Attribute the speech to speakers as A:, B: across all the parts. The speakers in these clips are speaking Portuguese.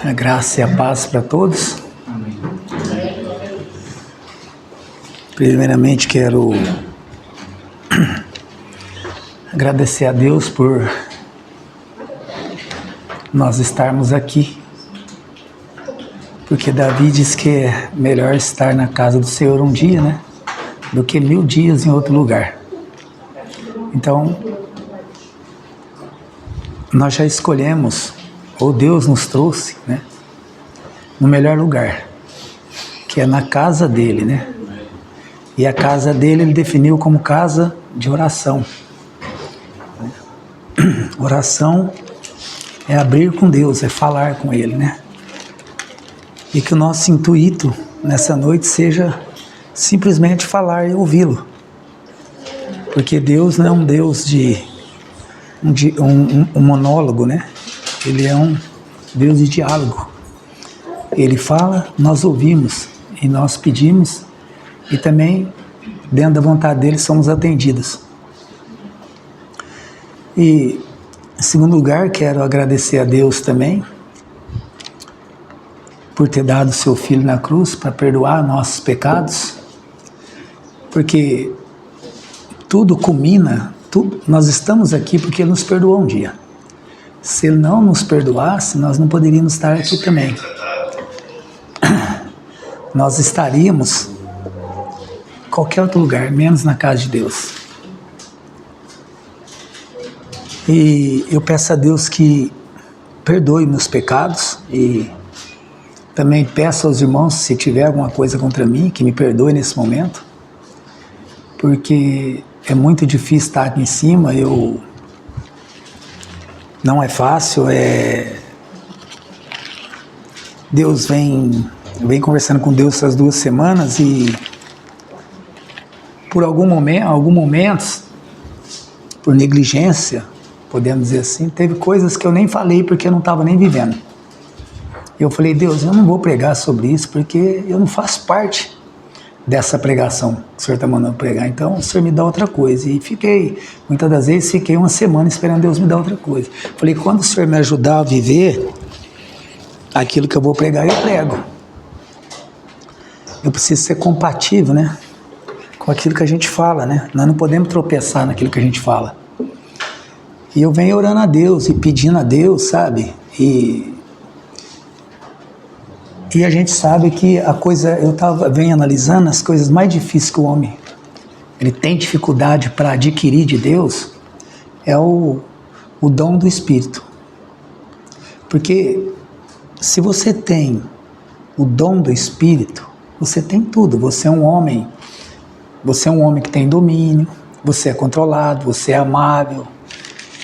A: A graça e a paz para todos.
B: Amém.
A: Primeiramente quero agradecer a Deus por nós estarmos aqui, porque Davi diz que é melhor estar na casa do Senhor um dia, né, do que 1000 dias em outro lugar. Então, nós já escolhemos, ou Deus nos trouxe, né, no melhor lugar, que é na casa dele, né? E a casa dele ele definiu como casa de oração. Oração é abrir com Deus, é falar com Ele, né? E que o nosso intuito nessa noite seja simplesmente falar e ouvi-lo. Porque Deus não é um Deus de um monólogo, né? Ele é um Deus de diálogo. Ele fala, nós ouvimos e nós pedimos e também, dentro da vontade dele, somos atendidos. E, em segundo lugar, quero agradecer a Deus também por ter dado seu Filho na cruz para perdoar nossos pecados, porque tudo culmina, nós estamos aqui porque Ele nos perdoou um dia. Se Ele não nos perdoasse, nós não poderíamos estar aqui também. Nós estaríamos em qualquer outro lugar, menos na casa de Deus. E eu peço a Deus que perdoe meus pecados e também peço aos irmãos, se tiver alguma coisa contra mim, que me perdoe nesse momento, porque é muito difícil estar aqui em cima, não é fácil, Deus vem conversando com Deus essas 2 semanas e por algum momento, por negligência, podemos dizer assim, teve coisas que eu nem falei porque eu não estava nem vivendo. Eu falei, Deus, eu não vou pregar sobre isso porque eu não faço parte dessa pregação que o Senhor está mandando pregar, então o Senhor me dá outra coisa. E muitas das vezes fiquei 1 semana esperando Deus me dar outra coisa. Falei, quando o Senhor me ajudar a viver aquilo que eu vou pregar, eu prego. Eu preciso ser compatível, né, com aquilo que a gente fala, né? Nós não podemos tropeçar naquilo que a gente fala. E eu venho orando a Deus e pedindo a Deus, sabe? E a gente sabe que venho analisando as coisas mais difíceis que o homem ele tem dificuldade para adquirir de Deus, é o dom do Espírito. Porque se você tem o dom do Espírito, você tem tudo. Você é um homem que tem domínio, você é controlado, você é amável,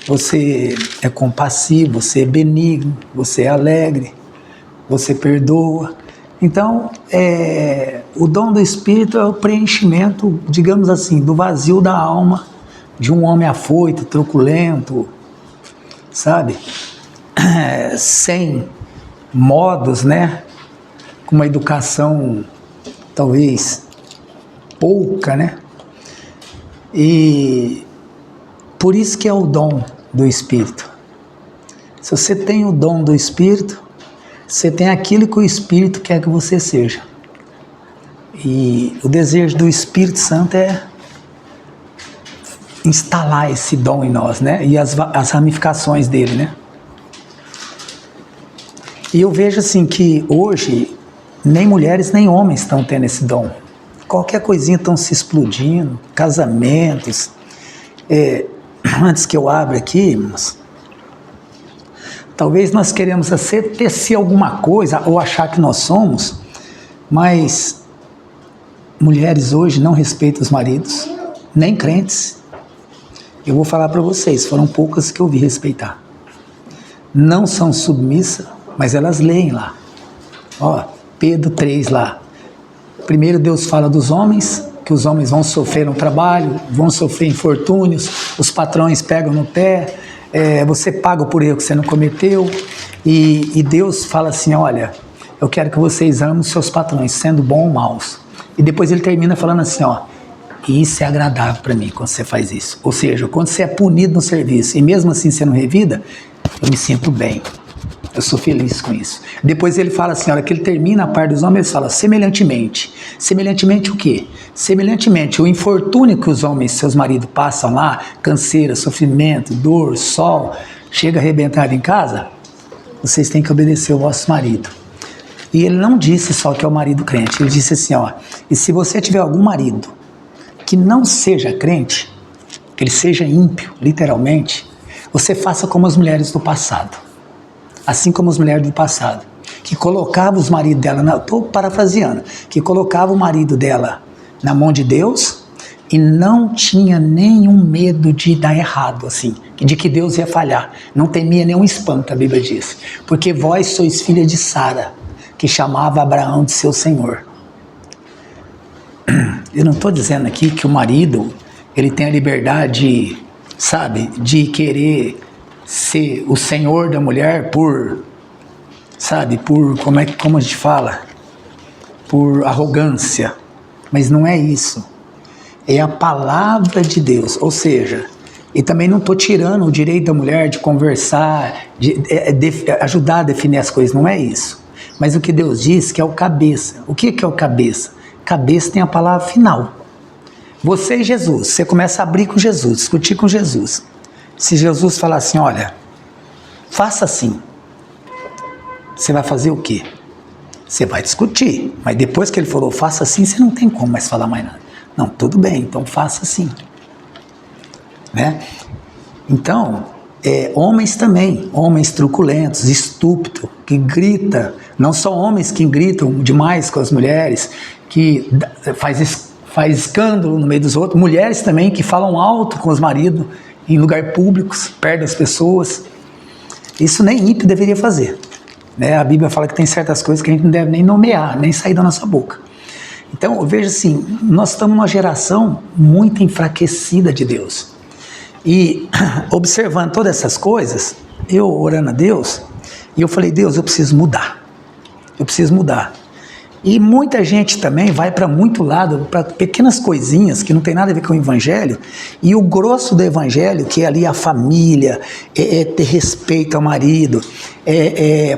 A: você é compassivo, você é benigno, você é alegre, você perdoa. Então, o dom do Espírito é o preenchimento, digamos assim, do vazio da alma de um homem afoito, truculento, sabe? Sem modos, né? Com uma educação talvez pouca, né? E por isso que é o dom do Espírito. Se você tem o dom do Espírito, você tem aquilo que o Espírito quer que você seja. E o desejo do Espírito Santo é instalar esse dom em nós, né? E as ramificações dele, né? E eu vejo assim que hoje nem mulheres nem homens estão tendo esse dom. Qualquer coisinha estão se explodindo, casamentos. Antes que eu abra aqui, irmãos, talvez nós queremos tecer alguma coisa ou achar que nós somos, mas mulheres hoje não respeitam os maridos, nem crentes. Eu vou falar para vocês, foram poucas que eu vi respeitar. Não são submissas, mas elas leem lá. Ó, Pedro 3 lá. Primeiro Deus fala dos homens, que os homens vão sofrer no trabalho, vão sofrer infortúnios, os patrões pegam no pé, você paga por erro que você não cometeu, e Deus fala assim, olha, eu quero que vocês amem os seus patrões, sendo bons ou maus. E depois ele termina falando assim, ó, isso é agradável para mim quando você faz isso. Ou seja, quando você é punido no serviço e mesmo assim você não revida, eu me sinto bem. Eu sou feliz com isso. Depois ele fala assim, a hora que ele termina a parte dos homens, ele fala semelhantemente. Semelhantemente o quê? Semelhantemente o infortúnio que os homens, seus maridos, passam lá, canseira, sofrimento, dor, sol, chega arrebentado em casa, vocês têm que obedecer o vosso marido. E ele não disse só que é o marido crente, ele disse assim, ó, e se você tiver algum marido que não seja crente, que ele seja ímpio, literalmente, você faça como as mulheres do passado. Assim como as mulheres do passado, que colocavam os maridos dela, estou parafraseando, que colocava o marido dela na mão de Deus e não tinha nenhum medo de dar errado, assim, de que Deus ia falhar. Não temia nenhum espanto, a Bíblia diz. Porque vós sois filha de Sara, que chamava Abraão de seu senhor. Eu não estou dizendo aqui que o marido, ele tem a liberdade, sabe, de querer ser o senhor da mulher por, sabe, por, como a gente fala, por arrogância. Mas não é isso. É a palavra de Deus, ou seja, e também não estou tirando o direito da mulher de conversar, de ajudar a definir as coisas, não é isso. Mas o que Deus diz que é o cabeça. O que é o cabeça? Cabeça tem a palavra final. Você e Jesus, você começa a abrir com Jesus, discutir com Jesus. Se Jesus falar assim, olha, faça assim, você vai fazer o quê? Você vai discutir, mas depois que ele falou, faça assim, você não tem como mais falar mais nada. Não, tudo bem, então faça assim. Né? Então, homens também, homens truculentos, estúpidos, que gritam, não só homens que gritam demais com as mulheres, que faz escândalo no meio dos outros, mulheres também que falam alto com os maridos, em lugares públicos, perto das pessoas. Isso nem ímpio deveria fazer. Né? A Bíblia fala que tem certas coisas que a gente não deve nem nomear, nem sair da nossa boca. Então, eu vejo assim, nós estamos numa geração muito enfraquecida de Deus. E observando todas essas coisas, eu orando a Deus, e eu falei, Deus, eu preciso mudar. Eu preciso mudar. E muita gente também vai para muito lado, para pequenas coisinhas que não tem nada a ver com o evangelho, e o grosso do evangelho, que é ali a família, ter respeito ao marido,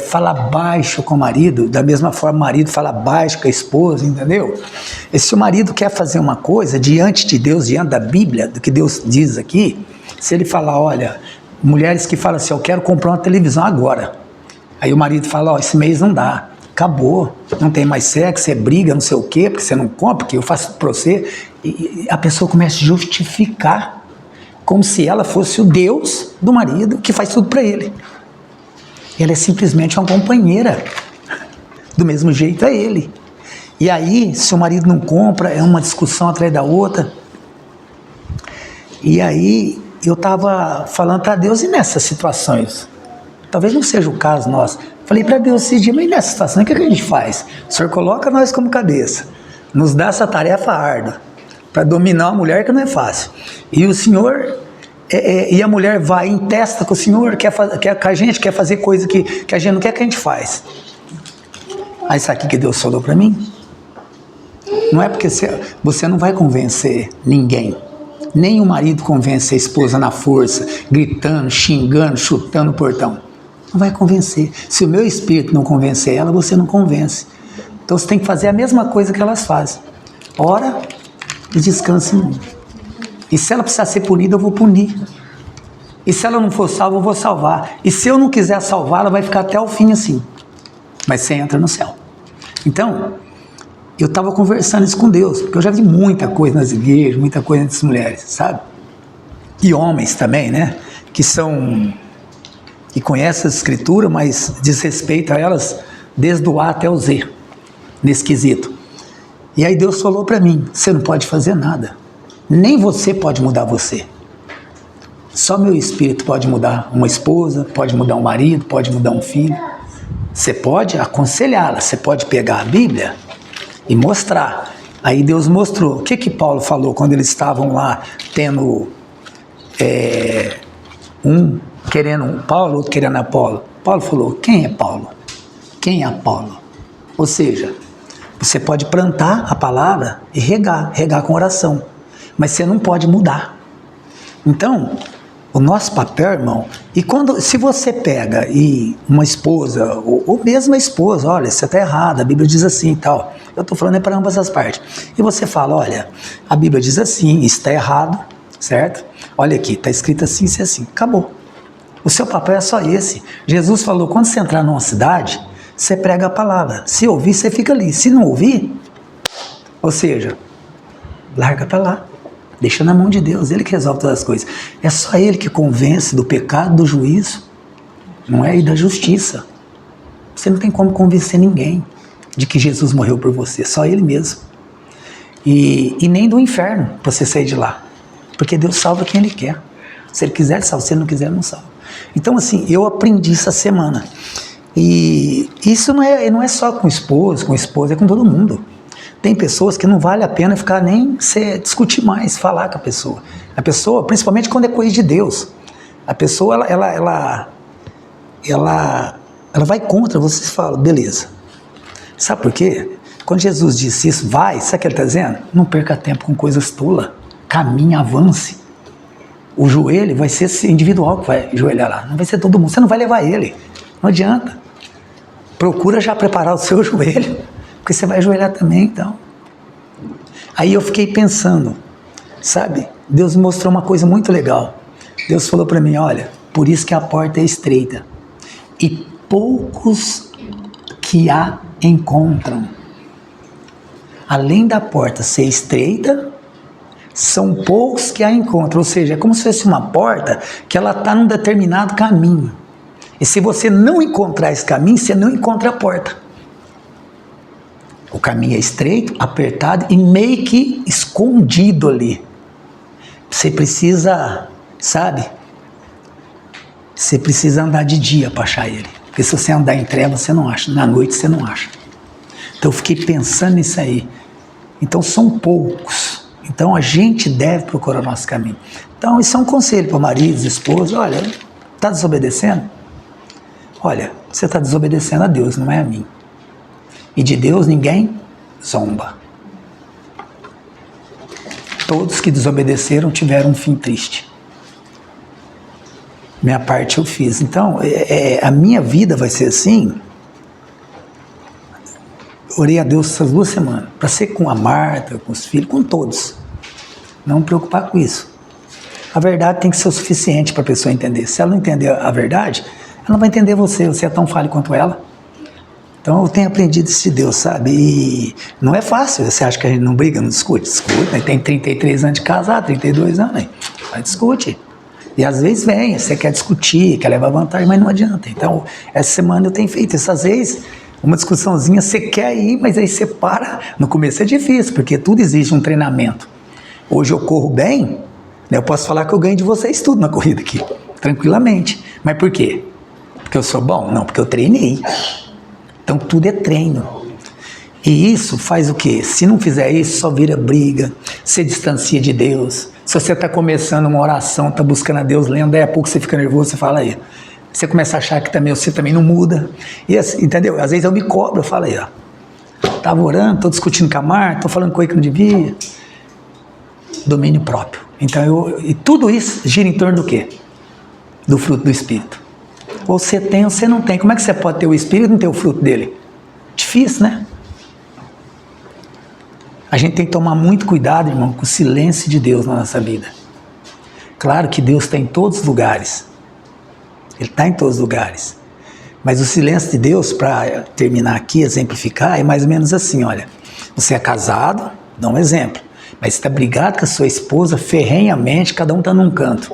A: falar baixo com o marido, da mesma forma o marido fala baixo com a esposa, entendeu? E se o marido quer fazer uma coisa diante de Deus, diante da Bíblia, do que Deus diz aqui, se ele falar, olha, mulheres que falam assim, eu quero comprar uma televisão agora, aí o marido fala, ó, esse mês não dá, acabou, não tem mais sexo, você briga, não sei o quê, porque você não compra, porque eu faço tudo para você, e a pessoa começa a justificar, como se ela fosse o Deus do marido, que faz tudo para ele. Ela é simplesmente uma companheira, do mesmo jeito é ele. E aí, se o marido não compra, é uma discussão atrás da outra. E aí, eu estava falando para Deus, e nessas situações? Talvez não seja o caso nosso. Falei para Deus esse dia, mas nessa situação, o que a gente faz? O Senhor coloca nós como cabeça, nos dá essa tarefa árdua, para dominar uma mulher que não é fácil. E o Senhor, e a mulher vai em testa com o Senhor, quer que a gente quer fazer coisa que a gente não quer que a gente faz. Aí sabe o que Deus falou para mim? Não é porque você não vai convencer ninguém. Nem o marido convence a esposa na força, gritando, xingando, chutando o portão. Não vai convencer. Se o meu espírito não convencer ela, você não convence. Então você tem que fazer a mesma coisa que elas fazem. Ora e descansa em mim. E se ela precisar ser punida, eu vou punir. E se ela não for salva, eu vou salvar. E se eu não quiser salvar, ela vai ficar até o fim assim. Mas você entra no céu. Então, eu estava conversando isso com Deus, porque eu já vi muita coisa nas igrejas, muita coisa entre as mulheres, sabe? E homens também, né? Que conhecem as escrituras, mas desrespeitam elas desde o A até o Z, nesse quesito. E aí Deus falou para mim, você não pode fazer nada. Nem você pode mudar você. Só meu espírito pode mudar uma esposa, pode mudar um marido, pode mudar um filho. Você pode aconselhá-la, você pode pegar a Bíblia e mostrar. Aí Deus mostrou. O que Paulo falou quando eles estavam lá tendo um querendo Paulo, outro querendo Apolo? Paulo falou, quem é Paulo? Quem é Apolo? Ou seja, você pode plantar a palavra e regar com oração, mas você não pode mudar. Então, O nosso papel, irmão, e se você pega e uma esposa, ou mesmo a esposa, olha, você está errado, a Bíblia diz assim e tal, eu estou falando para ambas as partes, e você fala, olha, a Bíblia diz assim, isso está errado, certo? Olha aqui, está escrito assim, isso é assim, acabou. O seu papel é só esse. Jesus falou, quando você entrar numa cidade, você prega a palavra, se ouvir, você fica ali, se não ouvir, ou seja, larga para lá. Deixa na mão de Deus, Ele que resolve todas as coisas. É só Ele que convence do pecado, do juízo, não é? E da justiça. Você não tem como convencer ninguém de que Jesus morreu por você, só Ele mesmo. E nem do inferno, para você sair de lá. Porque Deus salva quem Ele quer. Se Ele quiser, Ele salva. Se Ele não quiser, Ele não salva. Então, assim, eu aprendi essa semana. E isso não é só com esposa, é com todo mundo. Tem pessoas que não vale a pena ficar nem discutir mais, falar com a pessoa. A pessoa, principalmente quando é coisa de Deus, a pessoa, ela vai contra, você fala, beleza. Sabe por quê? Quando Jesus disse isso, vai, sabe o que ele está dizendo? Não perca tempo com coisas tolas, caminhe, avance. O joelho vai ser individual que vai joelhar lá, não vai ser todo mundo, você não vai levar ele, não adianta. Procura já preparar o seu joelho, porque você vai ajoelhar também, então. Aí eu fiquei pensando, sabe? Deus me mostrou uma coisa muito legal. Deus falou para mim, olha, por isso que a porta é estreita. E poucos que a encontram. Além da porta ser estreita, são poucos que a encontram. Ou seja, é como se fosse uma porta que ela está num determinado caminho. E se você não encontrar esse caminho, você não encontra a porta. O caminho é estreito, apertado e meio que escondido ali. Você precisa, sabe? Você precisa andar de dia para achar ele. Porque se você andar em trevas, você não acha. Na noite, você não acha. Então, eu fiquei pensando nisso aí. Então, são poucos. Então, a gente deve procurar o nosso caminho. Então, isso é um conselho para maridos, esposas. Olha, está desobedecendo? Olha, você está desobedecendo a Deus, não é a mim. E de Deus ninguém zomba. Todos que desobedeceram tiveram um fim triste. Minha parte eu fiz. Então, a minha vida vai ser assim. Orei a Deus essas 2 semanas. Para ser com a Marta, com os filhos, com todos. Não me preocupar com isso. A verdade tem que ser o suficiente para a pessoa entender. Se ela não entender a verdade, ela não vai entender você. Você é tão falho quanto ela. Então eu tenho aprendido isso de Deus, sabe? E não é fácil. Você acha que a gente não briga, não discute? Discute, né? Tem 33 anos de casado, 32 anos, né? Vai discute. E às vezes vem, você quer discutir, quer levar vantagem, mas não adianta. Então, essa semana eu tenho feito isso. Às vezes, uma discussãozinha, você quer ir, mas aí você para. No começo é difícil, porque tudo exige um treinamento. Hoje eu corro bem, né? Eu posso falar que eu ganho de vocês tudo na corrida aqui, tranquilamente. Mas por quê? Porque eu sou bom? Não, porque eu treinei. Então tudo é treino. E isso faz o quê? Se não fizer isso, só vira briga, se distancia de Deus. Se você está começando uma oração, está buscando a Deus, lendo, daí a pouco você fica nervoso, você fala aí. Você começa a achar que também, você também não muda. E assim, entendeu? Às vezes eu me cobro, eu falo aí, ó. Estava orando, estou discutindo com a Marta, estou falando coisa que não devia. Domínio próprio. Então e tudo isso gira em torno do quê? Do fruto do Espírito. Ou você tem ou você não tem. Como é que você pode ter o Espírito e não ter o fruto dele? Difícil, né? A gente tem que tomar muito cuidado, irmão, com o silêncio de Deus na nossa vida. Claro que Deus está em todos os lugares. Ele está em todos os lugares. Mas o silêncio de Deus, para terminar aqui, exemplificar, é mais ou menos assim, olha. Você é casado, dá um exemplo. Mas você está brigado com a sua esposa ferrenhamente, cada um está num canto.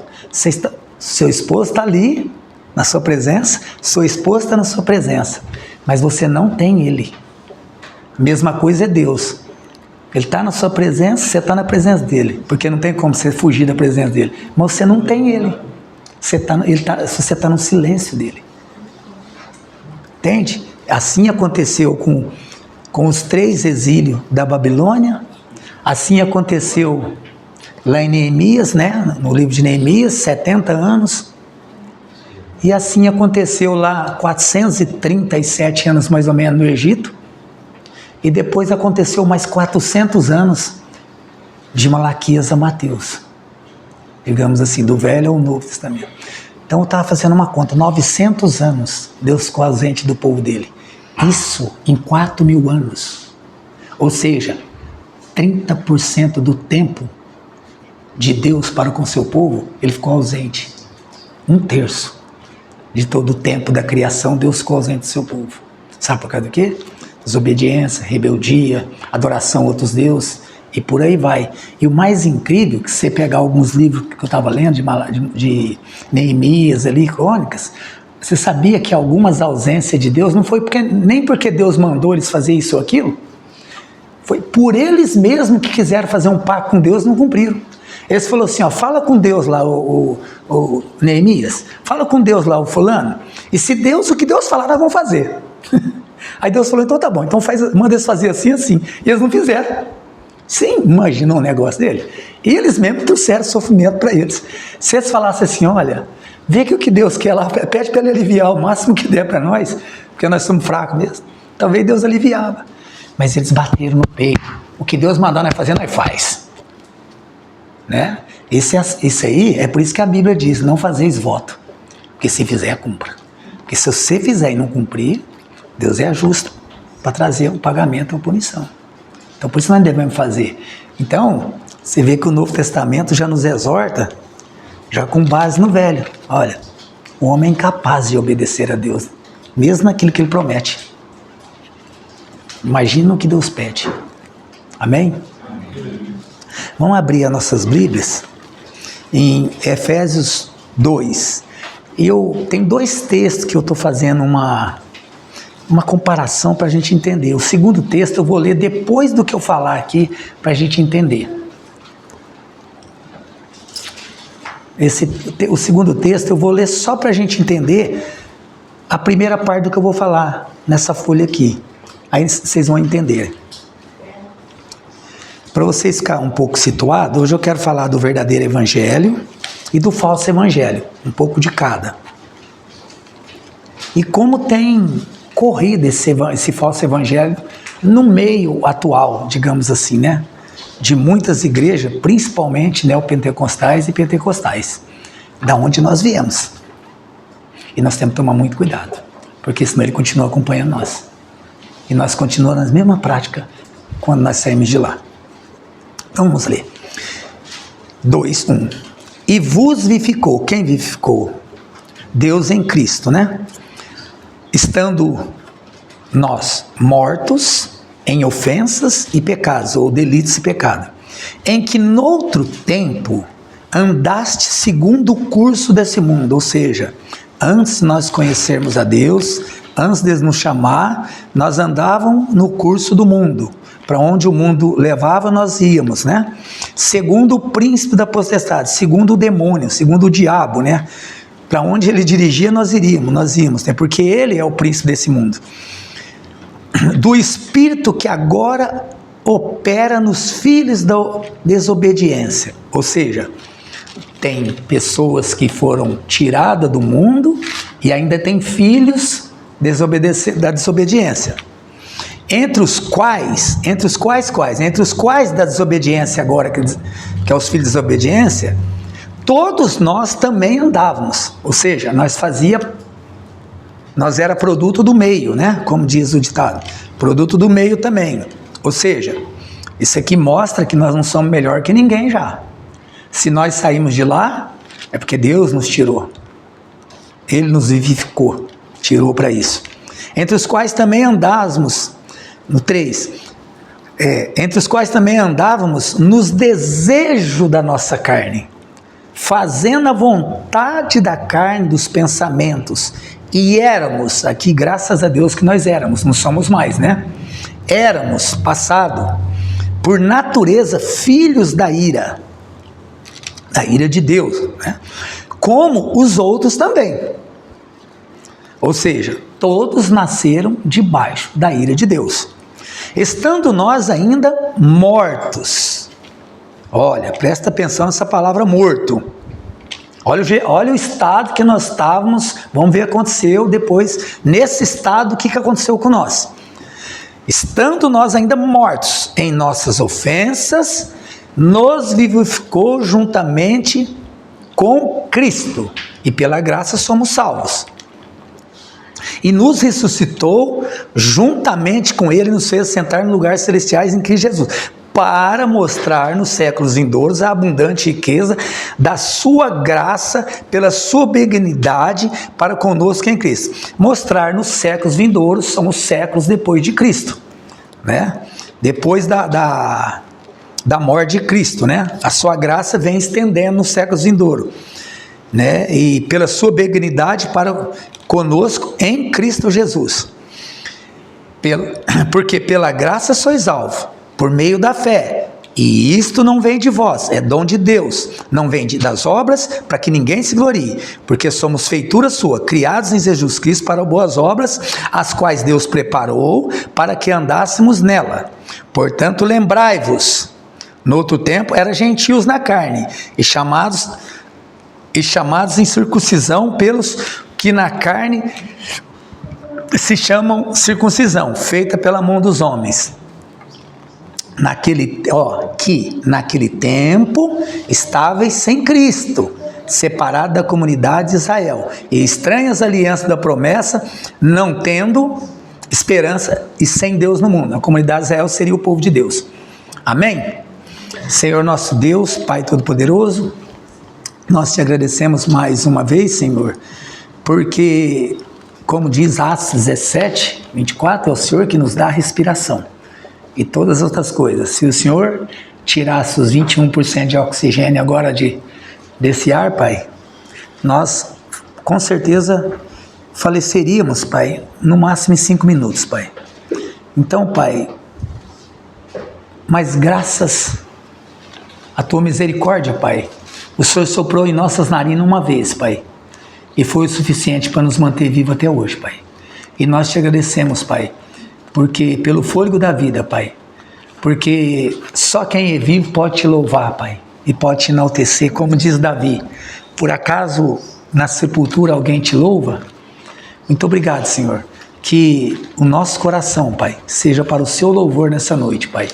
A: Seu esposo está ali, na sua presença, sua esposa está na sua presença, mas você não tem ele. Mesma coisa é Deus. Ele está na sua presença, você está na presença dele, porque não tem como você fugir da presença dele, mas você não tem ele. Você está no silêncio dele. Entende? Assim aconteceu com os 3 exílios da Babilônia, assim aconteceu lá em Neemias, né? No livro de Neemias, 70 anos, e assim aconteceu lá 437 anos mais ou menos no Egito, e depois aconteceu mais 400 anos de Malaquias a Mateus. digamos assim, do Velho ao Novo Testamento. Então eu estava fazendo uma conta, 900 anos Deus ficou ausente do povo dele. Isso em 4.000 anos. Ou seja, 30% do tempo de Deus para com seu povo, ele ficou ausente. 1/3 de todo o tempo da criação, Deus ficou ausente do seu povo. Sabe por causa do quê? Desobediência, rebeldia, adoração a outros deuses, e por aí vai. E o mais incrível, que você pegar alguns livros que eu estava lendo, de Neemias ali, crônicas, você sabia que algumas ausências de Deus não foi nem porque Deus mandou eles fazer isso ou aquilo, foi por eles mesmos que quiseram fazer um pacto com Deus, não cumpriram. Eles falaram assim, ó, fala com Deus lá, o Neemias, fala com Deus lá, o fulano, e se Deus, o que Deus falar, nós vamos fazer. Aí Deus falou, então tá bom, então manda eles fazer assim, assim. E eles não fizeram. Sim, imagina um negócio dele. E eles mesmos trouxeram sofrimento para eles. Se eles falassem assim, olha, vê que o que Deus quer lá, pede para ele aliviar o máximo que der para nós, porque nós somos fracos mesmo. Talvez Deus aliviava. Mas eles bateram no peito. O que Deus mandar nós fazer, nós faz. Né? Isso aí, é por isso que a Bíblia diz, não fazeis voto. Porque se fizer, cumpra. Porque se você fizer e não cumprir, Deus é justo para trazer o pagamento ou punição. Então, por isso nós devemos fazer. Então, você vê que o Novo Testamento já nos exorta, já com base no Velho. Olha, o homem é incapaz de obedecer a Deus, mesmo naquilo que ele promete. Imagina o que Deus pede. Amém? Vamos abrir as nossas Bíblias em Efésios 2. E eu tenho 2 textos que eu estou fazendo uma comparação para a gente entender. O segundo texto eu vou ler depois do que eu falar aqui, para a gente entender. O segundo texto eu vou ler só para a gente entender a primeira parte do que eu vou falar nessa folha aqui. Aí vocês vão entender. Para vocês ficarem um pouco situados, hoje eu quero falar do verdadeiro evangelho e do falso evangelho, um pouco de cada. E como tem corrido esse falso evangelho no meio atual, digamos assim, né? De muitas igrejas, principalmente neopentecostais e pentecostais, da onde nós viemos. E nós temos que tomar muito cuidado, porque senão ele continua acompanhando nós. E nós continuamos na mesma prática quando nós saímos de lá. Então vamos ler. 2:1. E vos vivificou. Quem vivificou? Deus em Cristo, né? Estando nós mortos em ofensas e pecados, ou delitos e pecado, em que noutro tempo andaste segundo o curso desse mundo, ou seja, antes de nós conhecermos a Deus, antes de nos chamar, nós andávamos no curso do mundo, para onde o mundo levava nós íamos, né? Segundo o príncipe da potestade, segundo o demônio, segundo o diabo, né? Para onde ele dirigia nós íamos, né? Porque ele é o príncipe desse mundo. Do espírito que agora opera nos filhos da desobediência, ou seja, tem pessoas que foram tiradas do mundo e ainda tem filhos da desobediência. Entre os quais da desobediência agora, que é os filhos da desobediência, todos nós também andávamos, ou seja, nós era produto do meio, né? Como diz o ditado, produto do meio também. Ou seja, isso aqui mostra que nós não somos melhor que ninguém já. Se nós saímos de lá, é porque Deus nos tirou. Ele nos vivificou, tirou para isso. Entre os quais também andávamos, no 3, entre os quais também andávamos nos desejos da nossa carne, fazendo a vontade da carne, dos pensamentos, e éramos, aqui graças a Deus que nós éramos, não somos mais, né? Éramos, passado, por natureza, filhos da ira de Deus, né? Como os outros também. Ou seja, todos nasceram debaixo da ira de Deus. Estando nós ainda mortos. Olha, presta atenção nessa palavra morto. Olha o estado que nós estávamos, vamos ver o que aconteceu depois, nesse estado, o que aconteceu com nós. Estando nós ainda mortos em nossas ofensas, nos vivificou juntamente com Cristo, e pela graça somos salvos. E nos ressuscitou juntamente com Ele, nos fez sentar em lugares celestiais em Cristo Jesus, para mostrar nos séculos vindouros a abundante riqueza da sua graça pela sua benignidade para conosco em Cristo. Mostrar nos séculos vindouros são os séculos depois de Cristo, né? Depois da morte de Cristo, né? A sua graça vem estendendo nos séculos vindouros, né? E pela sua benignidade para conosco em Cristo Jesus. Porque pela graça sois salvos, por meio da fé, e isto não vem de vós, é dom de Deus, não vem das obras, para que ninguém se glorie, porque somos feitura sua, criados em Jesus Cristo para boas obras, as quais Deus preparou para que andássemos nela. Portanto, lembrai-vos, no outro tempo eram gentios na carne, e chamados em circuncisão pelos que na carne se chamam circuncisão, feita pela mão dos homens. Naquele tempo estáveis sem Cristo, separados da comunidade de Israel, e estranhas alianças da promessa, não tendo esperança e sem Deus no mundo. A comunidade de Israel seria o povo de Deus. Amém? Senhor nosso Deus, Pai Todo-Poderoso, nós te agradecemos mais uma vez, Senhor, porque, como diz Atos 17, 24, é o Senhor que nos dá a respiração e todas as outras coisas. Se o Senhor tirasse os 21% de oxigênio agora desse ar, Pai, nós com certeza faleceríamos, Pai, no máximo em 5 minutos, Pai. Então, Pai, mas graças à Tua misericórdia, Pai, o Senhor soprou em nossas narinas uma vez, Pai, e foi o suficiente para nos manter vivos até hoje, Pai. E nós te agradecemos, Pai, porque pelo fôlego da vida, Pai, porque só quem é vivo pode te louvar, Pai, e pode te enaltecer, como diz Davi. Por acaso na sepultura alguém te louva? Muito obrigado, Senhor, que o nosso coração, Pai, seja para o seu louvor nessa noite, Pai,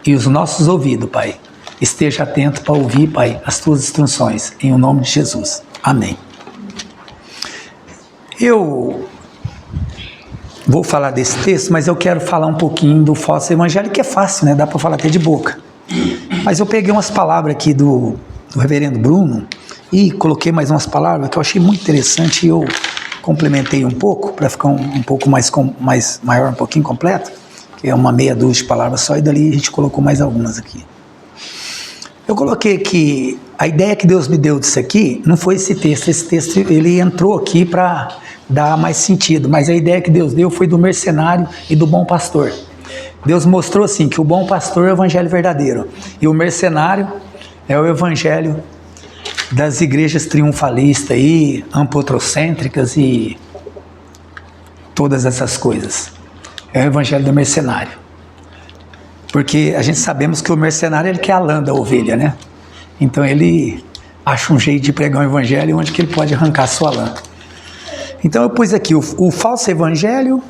A: e os nossos ouvidos, Pai, esteja atento para ouvir, Pai, as tuas instruções, em o nome de Jesus. Amém. Eu vou falar desse texto, mas eu quero falar um pouquinho do falso evangelho, que é fácil, né? Dá para falar até de boca. Mas eu peguei umas palavras aqui do reverendo Bruno e coloquei mais umas palavras que eu achei muito interessante e eu complementei um pouco, para ficar um pouco mais maior, um pouquinho completo, que é uma meia dúzia de palavras só, e dali a gente colocou mais algumas aqui. Eu coloquei que a ideia que Deus me deu disso aqui não foi esse texto ele entrou aqui para dar mais sentido, mas a ideia que Deus deu foi do mercenário e do bom pastor. Deus mostrou assim, que o bom pastor é o evangelho verdadeiro, e o mercenário é o evangelho das igrejas triunfalistas e ampotrocêntricas e todas essas coisas. É o evangelho do mercenário. Porque a gente sabemos que o mercenário, ele quer a lã da ovelha, né? Então ele acha um jeito de pregar um evangelho onde que ele pode arrancar a sua lã. Então eu pus aqui o falso evangelho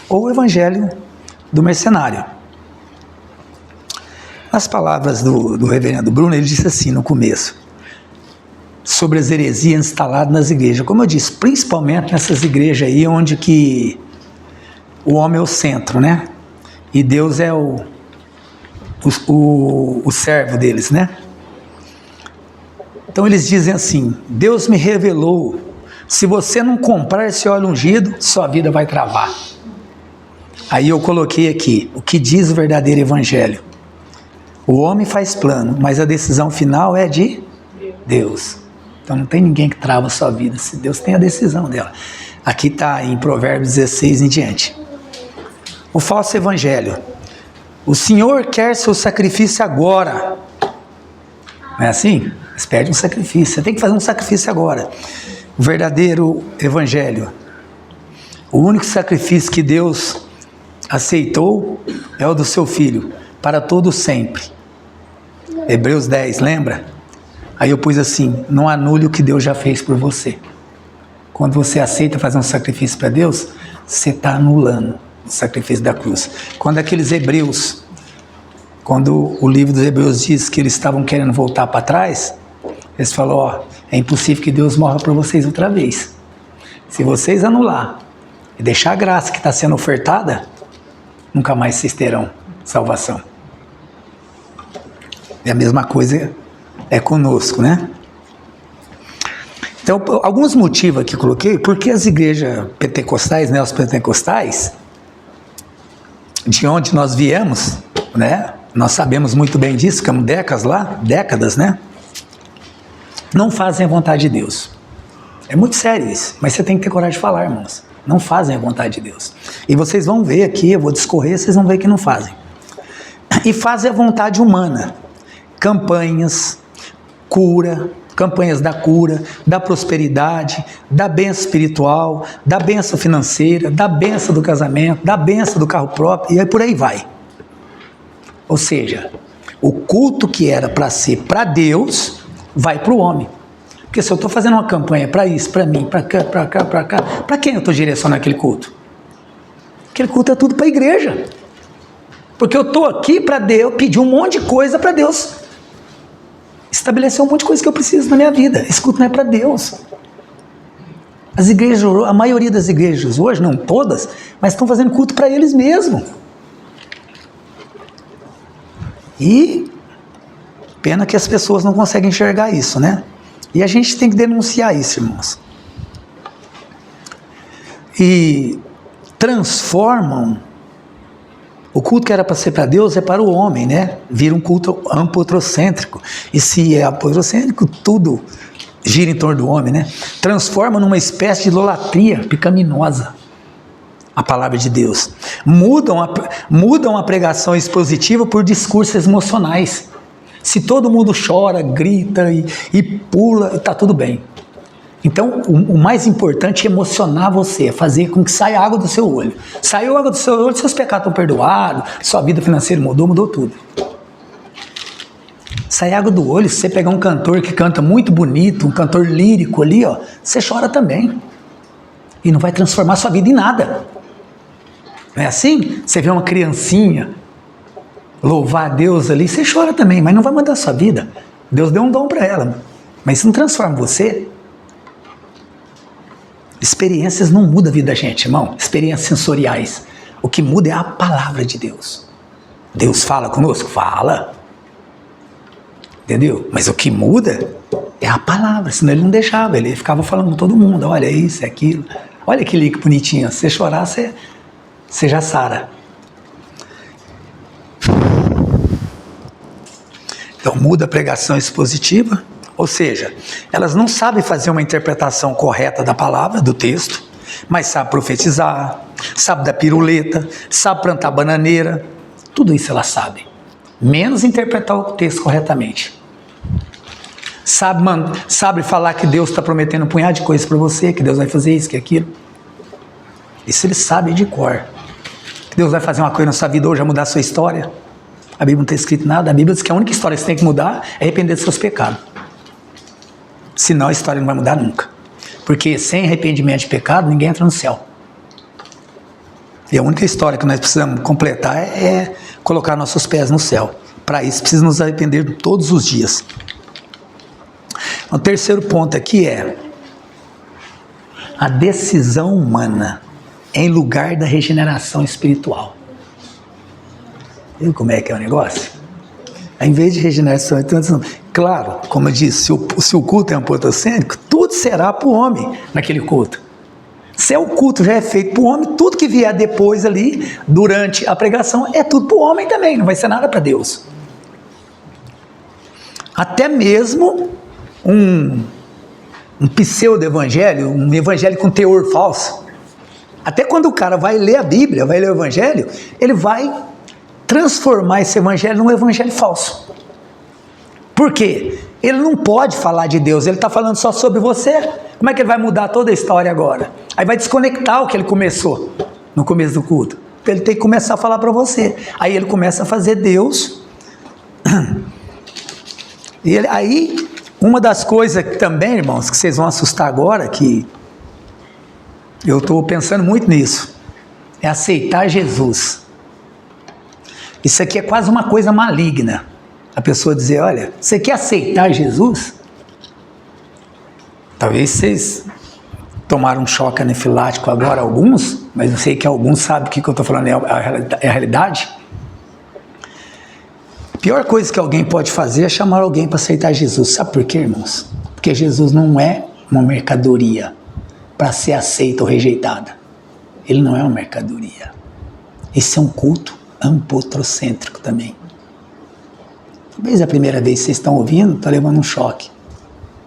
A: ou o evangelho do mercenário. Nas palavras do reverendo Bruno, ele disse assim no começo, sobre as heresias instaladas nas igrejas. Como eu disse, principalmente nessas igrejas aí onde que o homem é o centro, né? E Deus é o servo deles, né? Então eles dizem assim, Deus me revelou, se você não comprar esse óleo ungido, sua vida vai travar. Aí eu coloquei aqui, o que diz o verdadeiro evangelho. O homem faz plano, mas a decisão final é de Deus. Então não tem ninguém que trava a sua vida, se Deus tem a decisão dela. Aqui está em Provérbios 16 em diante. O falso evangelho. O Senhor quer seu sacrifício agora. Não é assim? Eles pedem um sacrifício. Você tem que fazer um sacrifício agora. O verdadeiro evangelho. O único sacrifício que Deus aceitou é o do seu Filho, para todo sempre. Hebreus 10, lembra? Aí eu pus assim, não anule o que Deus já fez por você. Quando você aceita fazer um sacrifício para Deus, você está anulando o sacrifício da cruz. Quando aqueles hebreus, quando o livro dos Hebreus diz que eles estavam querendo voltar para trás, Eles falaram, ó, é impossível que Deus morra por vocês outra vez. Se vocês anular e deixar a graça que está sendo ofertada, nunca mais vocês terão salvação. E a mesma coisa é conosco, né? Então, alguns motivos aqui que eu coloquei, porque as igrejas pentecostais, neopentecostais, de onde nós viemos, né? Nós sabemos muito bem disso, ficamos décadas, né? Não fazem a vontade de Deus. É muito sério isso, mas você tem que ter coragem de falar, irmãos. Não fazem a vontade de Deus. E vocês vão ver aqui, eu vou discorrer, vocês vão ver que não fazem. E fazem a vontade humana. Campanhas, campanhas da cura, da prosperidade, da bênção espiritual, da bênção financeira, da bênção do casamento, da bênção do carro próprio, e aí por aí vai. Ou seja, o culto que era para ser para Deus, vai para o homem. Porque se eu estou fazendo uma campanha para isso, para mim, para cá, para quem eu estou direcionando aquele culto? Aquele culto é tudo para a igreja. Porque eu estou aqui para Deus, pedir um monte de coisa para Deus estabelecer um monte de coisa que eu preciso na minha vida. Esse culto não é para Deus. As igrejas, a maioria das igrejas hoje, não todas, mas estão fazendo culto para eles mesmos. E pena que as pessoas não conseguem enxergar isso, né? E a gente tem que denunciar isso, irmãos. E transformam o culto que era para ser para Deus é para o homem, né? Vira um culto antropocêntrico. E se é antropocêntrico, tudo gira em torno do homem, né? Transforma numa espécie de idolatria pecaminosa a palavra de Deus. Mudam a pregação expositiva por discursos emocionais. Se todo mundo chora, grita e pula, está tudo bem. Então, o mais importante é emocionar você, é fazer com que saia água do seu olho. Saiu água do seu olho, seus pecados estão perdoados, sua vida financeira mudou tudo. Sai água do olho, se você pegar um cantor que canta muito bonito, um cantor lírico ali, ó, você chora também. E não vai transformar sua vida em nada. Não é assim? Você vê uma criancinha louvar a Deus ali, você chora também, mas não vai mudar a sua vida. Deus deu um dom para ela, mas isso não transforma você. Experiências não mudam a vida da gente, irmão. Experiências sensoriais. O que muda é a palavra de Deus. Deus fala conosco? Fala. Entendeu? Mas o que muda é a palavra. Senão ele não deixava. Ele ficava falando com todo mundo. Olha isso, é aquilo. Olha que lindo, bonitinho. Se você chorar, você já sara. Então muda a pregação expositiva. Ou seja, elas não sabem fazer uma interpretação correta da palavra, do texto, mas sabem profetizar, sabem dar piruleta, sabem plantar bananeira, tudo isso elas sabem, menos interpretar o texto corretamente. Sabe falar que Deus está prometendo um punhado de coisas para você, que Deus vai fazer isso, que aquilo. Isso eles sabem de cor. Que Deus vai fazer uma coisa na sua vida hoje, vai mudar a sua história. A Bíblia não tem escrito nada, a Bíblia diz que a única história que você tem que mudar é arrepender dos seus pecados. Senão a história não vai mudar nunca. Porque sem arrependimento de pecado, ninguém entra no céu. E a única história que nós precisamos completar é colocar nossos pés no céu. Para isso, precisamos nos arrepender todos os dias. O terceiro ponto aqui é a decisão humana em lugar da regeneração espiritual. Viu como é que é o negócio? Em vez de regeneração, então, claro, como eu disse, se o culto é antropocêntrico, tudo será para o homem naquele culto. Se o culto já é feito para o homem, tudo que vier depois ali, durante a pregação, é tudo para o homem também, não vai ser nada para Deus. Até mesmo um pseudo-evangelho, um evangelho com teor falso. Até quando o cara vai ler a Bíblia, vai ler o evangelho, ele vai transformar esse evangelho num evangelho falso. Por quê? Ele não pode falar de Deus, ele está falando só sobre você. Como é que ele vai mudar toda a história agora? Aí vai desconectar o que ele começou no começo do culto. Ele tem que começar a falar para você. Aí ele começa a fazer Deus. E aí, uma das coisas que também, irmãos, que vocês vão assustar agora, que eu estou pensando muito nisso, é aceitar Jesus. Isso aqui é quase uma coisa maligna. A pessoa dizer, olha, você quer aceitar Jesus? Talvez vocês tomaram um choque anafilático agora, alguns, mas eu sei que alguns sabem que o que eu estou falando é a realidade. A pior coisa que alguém pode fazer é chamar alguém para aceitar Jesus. Sabe por quê, irmãos? Porque Jesus não é uma mercadoria para ser aceita ou rejeitada. Ele não é uma mercadoria. Esse é um culto antropocêntrico também. Talvez a primeira vez que vocês estão ouvindo, está levando um choque.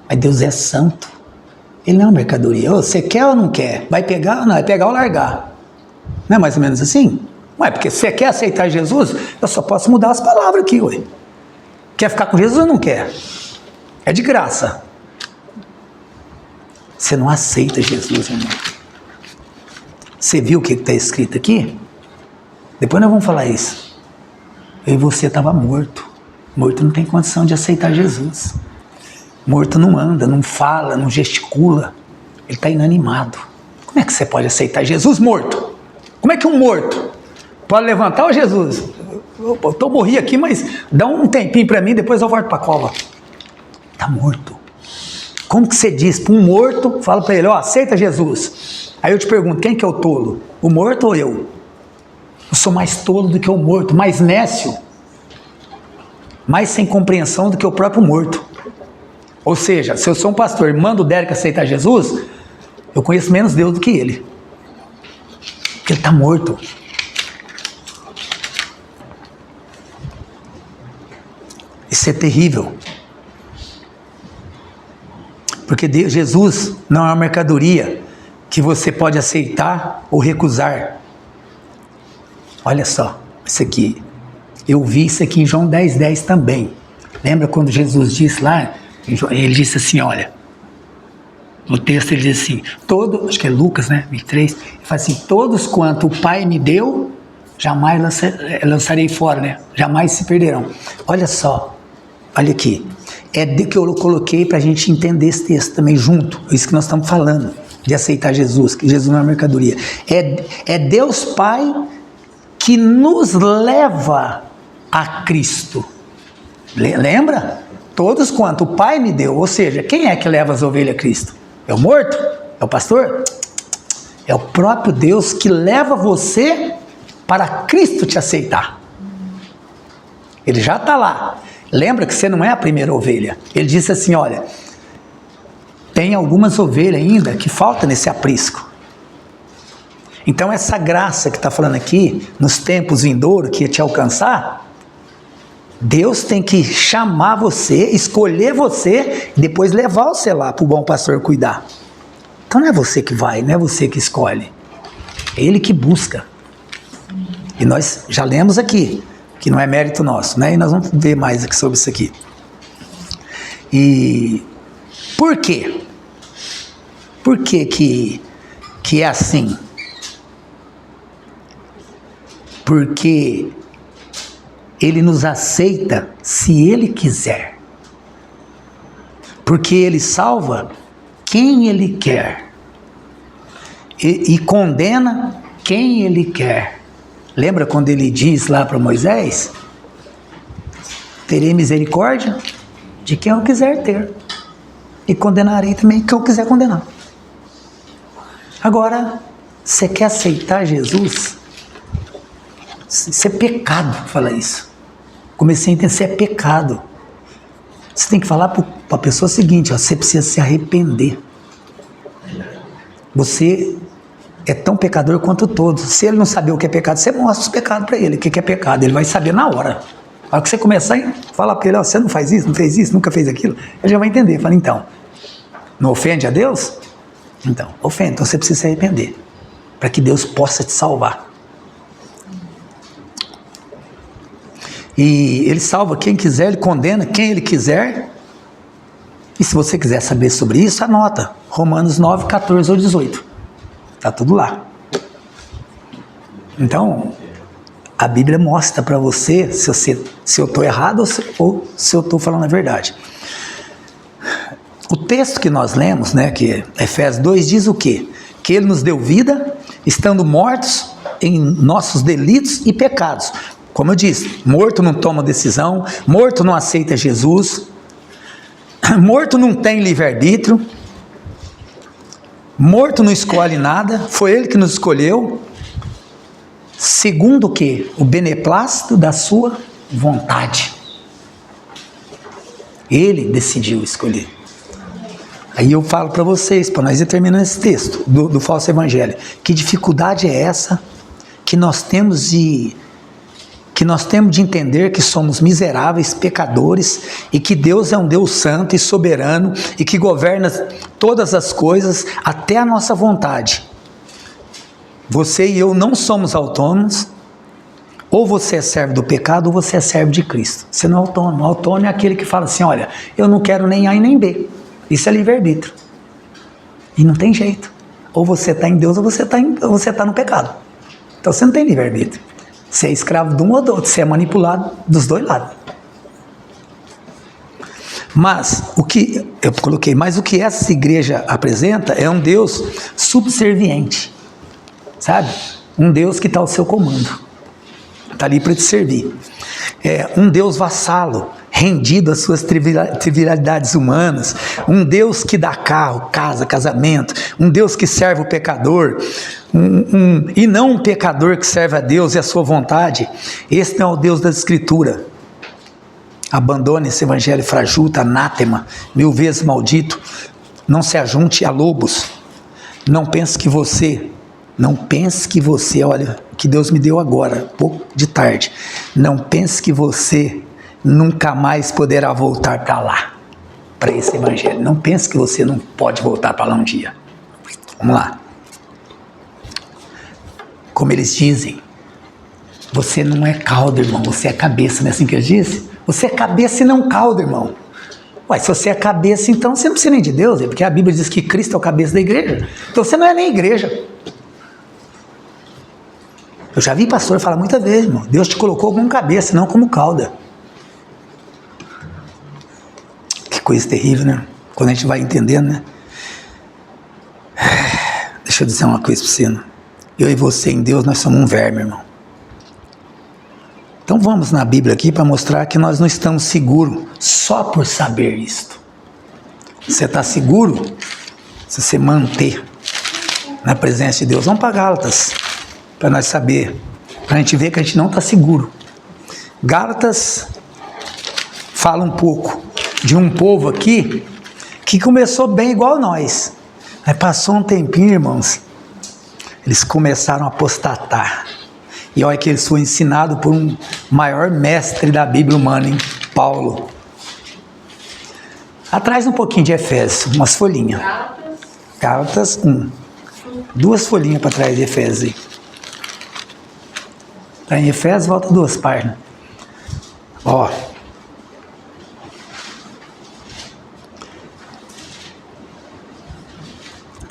A: Mas Deus é santo. Ele não é uma mercadoria. Você quer ou não quer? Vai pegar ou não? Vai pegar ou largar. Não é mais ou menos assim? Não é porque você quer aceitar Jesus, eu só posso mudar as palavras aqui, ué. Quer ficar com Jesus ou não quer? É de graça. Você não aceita Jesus, irmão. Você viu o que está escrito aqui? Depois nós vamos falar isso. Eu e você estava morto. Morto não tem condição de aceitar Jesus. Morto não anda, não fala, não gesticula. Ele está inanimado. Como é que você pode aceitar Jesus morto? Como é que um morto pode levantar o Jesus? Eu morri aqui, mas dá um tempinho para mim, depois eu volto para a cova. Está morto. Como que você diz para um morto, fala para ele, ó, aceita Jesus. Aí eu te pergunto, quem que é o tolo? O morto ou eu? Eu sou mais tolo do que o morto, mais nécio, mais sem compreensão do que o próprio morto. Ou seja, se eu sou um pastor e mando o Derek aceitar Jesus, eu conheço menos Deus do que ele. Porque ele está morto. Isso é terrível. Porque Jesus não é uma mercadoria que você pode aceitar ou recusar. Olha só, isso aqui. Eu vi isso aqui em João 10:10 também. Lembra quando Jesus disse lá? Ele disse assim, olha. No texto ele diz assim, acho que é Lucas, né? 23. Ele fala assim, todos quanto o Pai me deu, jamais lançarei fora, né? Jamais se perderão. Olha só, olha aqui. É de que eu coloquei para a gente entender esse texto também junto. Isso que nós estamos falando, de aceitar Jesus, que Jesus não é uma mercadoria. É Deus Pai que nos leva a Cristo. Lembra? Todos quanto o Pai me deu. Ou seja, quem é que leva as ovelhas a Cristo? É o morto? É o pastor? É o próprio Deus que leva você para Cristo te aceitar. Ele já está lá. Lembra que você não é a primeira ovelha. Ele disse assim, olha, tem algumas ovelhas ainda que faltam nesse aprisco. Então essa graça que está falando aqui, nos tempos vindouros que ia te alcançar, Deus tem que chamar você, escolher você, e depois levar você lá para o bom pastor cuidar. Então não é você que vai, não é você que escolhe. É Ele que busca. E nós já lemos aqui, que não é mérito nosso, né? E nós vamos ver mais aqui sobre isso aqui. E por quê? Por que que é assim? Porque Ele nos aceita se Ele quiser. Porque Ele salva quem Ele quer. E condena quem Ele quer. Lembra quando Ele diz lá para Moisés? Terei misericórdia de quem eu quiser ter. E condenarei também quem eu quiser condenar. Agora, você quer aceitar Jesus? Isso é pecado falar isso. Comecei a entender, isso é pecado. Você tem que falar para a pessoa o seguinte, ó, você precisa se arrepender. Você é tão pecador quanto todos. Se ele não saber o que é pecado, você mostra os pecados para ele. O que é pecado? Ele vai saber na hora. A hora que você começar a falar para ele, ó, você não faz isso, não fez isso, nunca fez aquilo, ele já vai entender. Fala, então, não ofende a Deus? Então, ofende. Então você precisa se arrepender. Para que Deus possa te salvar. E Ele salva quem quiser, Ele condena quem Ele quiser. E se você quiser saber sobre isso, anota. Romanos 9, 14 ou 18. Está tudo lá. Então, a Bíblia mostra para você se eu estou errado ou se eu estou falando a verdade. O texto que nós lemos, né, que é Efésios 2, diz o quê? Que Ele nos deu vida, estando mortos em nossos delitos e pecados. Como eu disse, morto não toma decisão, morto não aceita Jesus, morto não tem livre-arbítrio, Morto não escolhe nada, foi Ele que nos escolheu, segundo o quê? O beneplácito da sua vontade. Ele decidiu escolher. Aí eu falo para vocês, para nós ir terminando esse texto do falso evangelho, que dificuldade é essa que nós temos de entender que somos miseráveis, pecadores, e que Deus é um Deus santo e soberano, e que governa todas as coisas, até a nossa vontade. Você e eu não somos autônomos. Ou você é servo do pecado, ou você é servo de Cristo. Você não é autônomo. Autônomo é aquele que fala assim, olha, eu não quero nem A e nem B. Isso é livre-arbítrio. E não tem jeito. Ou você está em Deus, ou você está no pecado. Então você não tem livre-arbítrio. Você é escravo de um ou do outro. Você é manipulado dos dois lados. Mas o que essa igreja apresenta é um Deus subserviente. Sabe? Um Deus que está ao seu comando. Está ali para te servir. É um Deus vassalo, rendido às suas trivialidades humanas, um Deus que dá carro, casa, casamento, um Deus que serve o pecador, e não um pecador que serve a Deus e a sua vontade. Esse não é o Deus da Escritura. Abandone esse evangelho frajuto, anátema, 1000 vezes maldito. Não se ajunte a lobos. Não pense que você, olha, que Deus me deu agora, pouco de tarde. Não pense que você nunca mais poderá voltar para lá, para esse evangelho. Não pense que você não pode voltar para lá um dia. Vamos lá. Como eles dizem, você não é cauda, irmão, você é cabeça, não é assim que eles dizem? Você é cabeça e não cauda, irmão. Ué, se você é cabeça, então você não precisa nem de Deus, porque a Bíblia diz que Cristo é o cabeça da igreja. Então você não é nem igreja. Eu já vi pastor falar muitas vezes, irmão, Deus te colocou como cabeça, não como cauda. Que coisa terrível, né? Quando a gente vai entendendo, né? Deixa eu dizer uma coisa para você, né? Eu e você em Deus, nós somos um verme, irmão. Então vamos na Bíblia aqui para mostrar que nós não estamos seguros só por saber isto. Você está seguro se você manter na presença de Deus? Vamos para Gálatas, para nós saber, para a gente ver que a gente não está seguro. Gálatas fala um pouco de um povo aqui que começou bem igual nós. Aí passou um tempinho, irmãos, eles começaram a apostatar. E olha que eles foram ensinados por um maior mestre da Bíblia humana, hein? Paulo. Atrás um pouquinho de Efésios, umas folhinhas. Gálatas 1. 2 folhinhas para trás de Efésios. Está em Efésios, volta 2 páginas. Ó.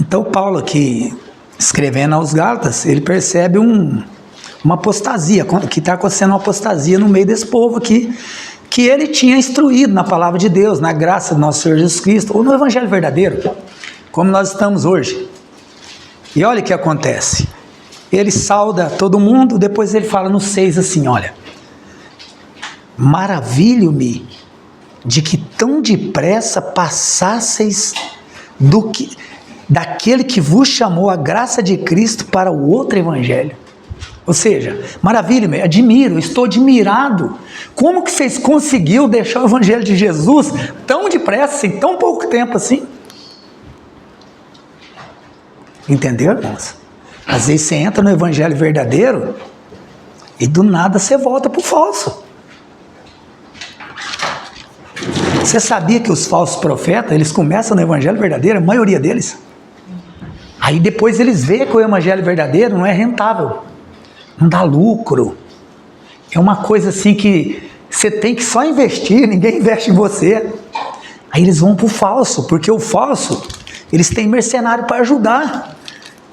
A: Então Paulo aqui, escrevendo aos Gálatas, ele percebe uma apostasia, que está acontecendo uma apostasia no meio desse povo aqui, que ele tinha instruído na palavra de Deus, na graça do nosso Senhor Jesus Cristo, ou no evangelho verdadeiro, como nós estamos hoje. E olha o que acontece. Ele sauda todo mundo, depois ele fala no 6 assim, olha, maravilho-me de que tão depressa passasseis daquele que vos chamou a graça de Cristo para o outro evangelho. Ou seja, maravilha-me, admiro, estou admirado. Como que vocês conseguiu deixar o evangelho de Jesus tão depressa, em tão pouco tempo assim? Entendeu, irmãos? Às vezes você entra no evangelho verdadeiro e do nada você volta para o falso. Você sabia que os falsos profetas, eles começam no evangelho verdadeiro, a maioria deles? Aí depois eles veem que o evangelho verdadeiro não é rentável. Não dá lucro. É uma coisa assim que você tem que só investir, ninguém investe em você. Aí eles vão para o falso, porque o falso, eles têm mercenário para ajudar.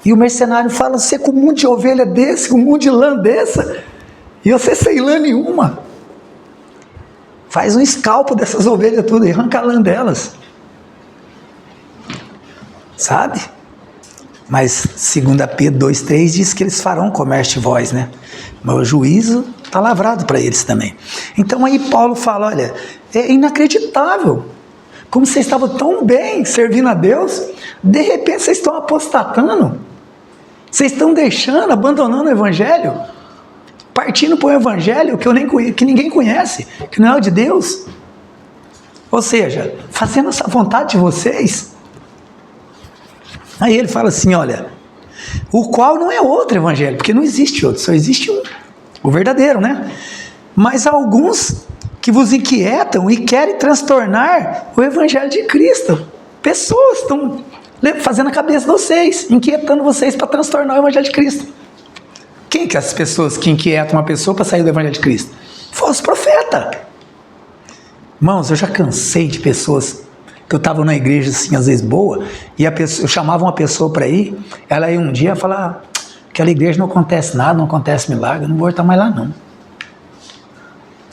A: E o mercenário fala, você com um monte de ovelha desse, com um monte de lã dessa, e você sem lã nenhuma. Faz um escalpo dessas ovelhas tudo e arranca a lã delas. Sabe? Mas 2 Pedro 2,3 diz que eles farão comércio de vós, né? Mas o juízo está lavrado para eles também. Então aí Paulo fala, olha, é inacreditável. Como vocês estavam tão bem servindo a Deus, de repente vocês estão apostatando. Vocês estão deixando, abandonando o Evangelho, partindo para o Evangelho que ninguém conhece, que não é o de Deus. Ou seja, fazendo essa vontade de vocês. Aí ele fala assim, olha, o qual não é outro Evangelho, porque não existe outro, só existe um, o verdadeiro, né? Mas alguns que vos inquietam e querem transtornar o Evangelho de Cristo. Pessoas estão fazendo a cabeça de vocês, inquietando vocês para transtornar o Evangelho de Cristo. Quem que é as pessoas que inquietam uma pessoa para sair do Evangelho de Cristo? Falso profeta. Irmãos, eu já cansei de pessoas que eu estava na igreja assim, às vezes boa, e eu chamava uma pessoa para ir, ela ia um dia falar, aquela igreja não acontece nada, não acontece milagre, eu não vou estar mais lá não.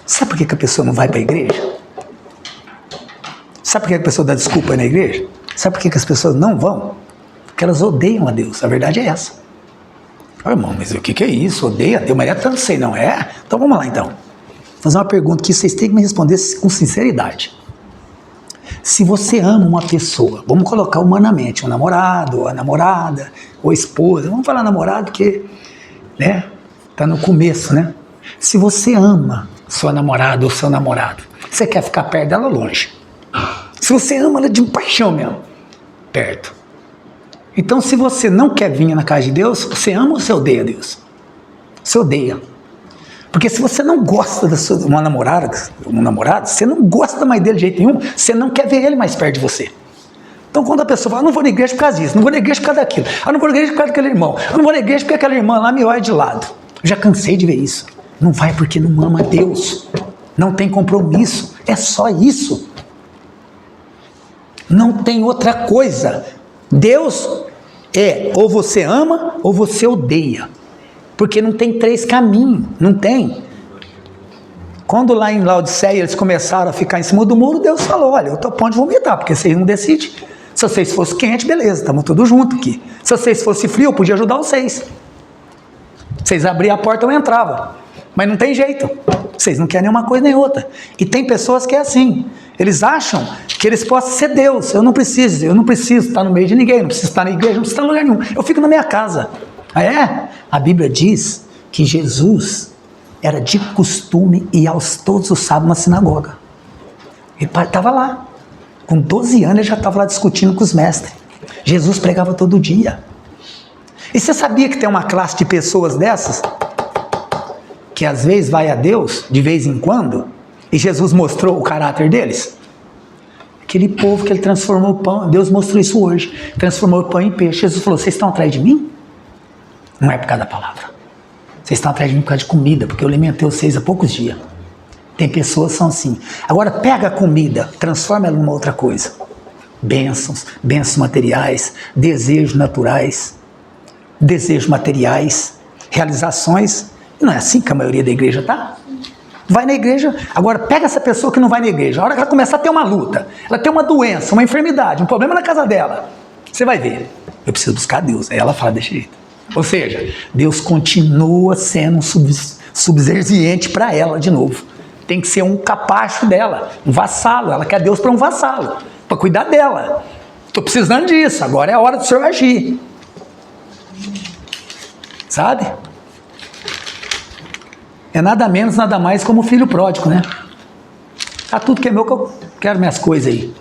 A: Sabe por que a pessoa não vai para a igreja? Sabe por que a pessoa dá desculpa aí na igreja? Sabe por que as pessoas não vão? Porque elas odeiam a Deus, a verdade é essa. Ah, irmão, mas o que é isso? Odeia a Deus? Mas eu não sei, não é? Então vamos lá então. Vou fazer uma pergunta que vocês têm que me responder com sinceridade. Se você ama uma pessoa, vamos colocar humanamente, um namorado, a namorada, ou a esposa, vamos falar namorado porque, né, tá no começo, né? Se você ama sua namorada ou seu namorado, você quer ficar perto dela ou longe? Se você ama ela de paixão mesmo, perto. Então, se você não quer vir na casa de Deus, você ama ou você odeia Deus? Você odeia. Porque se você não gosta de uma namorada, um namorado, você não gosta mais dele de jeito nenhum, você não quer ver ele mais perto de você. Então, quando a pessoa fala, não vou na igreja por causa disso, não vou na igreja por causa daquilo, não vou na igreja por causa daquele irmão, não vou na igreja porque aquela irmã lá me olha de lado. Eu já cansei de ver isso. Não vai porque não ama Deus. Não tem compromisso. É só isso. Não tem outra coisa. Deus é ou você ama ou você odeia. Porque não tem três caminhos. Não tem. Quando lá em Laodiceia eles começaram a ficar em cima do muro, Deus falou, olha, eu estou a ponto de vomitar, porque vocês não decidem. Se vocês fossem quentes, beleza, estamos todos juntos aqui. Se vocês fossem frios, eu podia ajudar vocês. Vocês abriam a porta, eu entrava. Mas não tem jeito. Vocês não querem nem uma coisa nem outra. E tem pessoas que é assim. Eles acham que eles possam ser Deus. Eu não preciso estar no meio de ninguém, não preciso estar na igreja, não preciso estar em lugar nenhum. Eu fico na minha casa. Ah, é? A Bíblia diz que Jesus era de costume ir todos os sábados na sinagoga. Ele estava lá. Com 12 anos ele já estava lá discutindo com os mestres. Jesus pregava todo dia. E você sabia que tem uma classe de pessoas dessas? Que às vezes vai a Deus, de vez em quando, e Jesus mostrou o caráter deles. Aquele povo que ele transformou o pão, Deus mostrou isso hoje, transformou o pão em peixe. Jesus falou, vocês estão atrás de mim? Não é por causa da palavra. Vocês estão atrás de mim por causa de comida, porque eu alimentei vocês há poucos dias. Tem pessoas que são assim. Agora pega a comida, transforma ela numa outra coisa. Bênçãos materiais, desejos naturais, desejos materiais, realizações. Não é assim que a maioria da igreja está? Vai na igreja, agora pega essa pessoa que não vai na igreja, a hora que ela começar a ter uma luta, ela tem uma doença, uma enfermidade, um problema na casa dela, você vai ver, eu preciso buscar Deus, aí ela fala desse jeito. Ou seja, Deus continua sendo um subserviente para ela de novo, tem que ser um capacho dela, um vassalo, ela quer Deus para um vassalo, para cuidar dela, estou precisando disso, agora é a hora do Senhor agir, sabe? É nada menos, nada mais como o filho pródigo, né? Tá tudo que é meu que eu quero minhas coisas aí.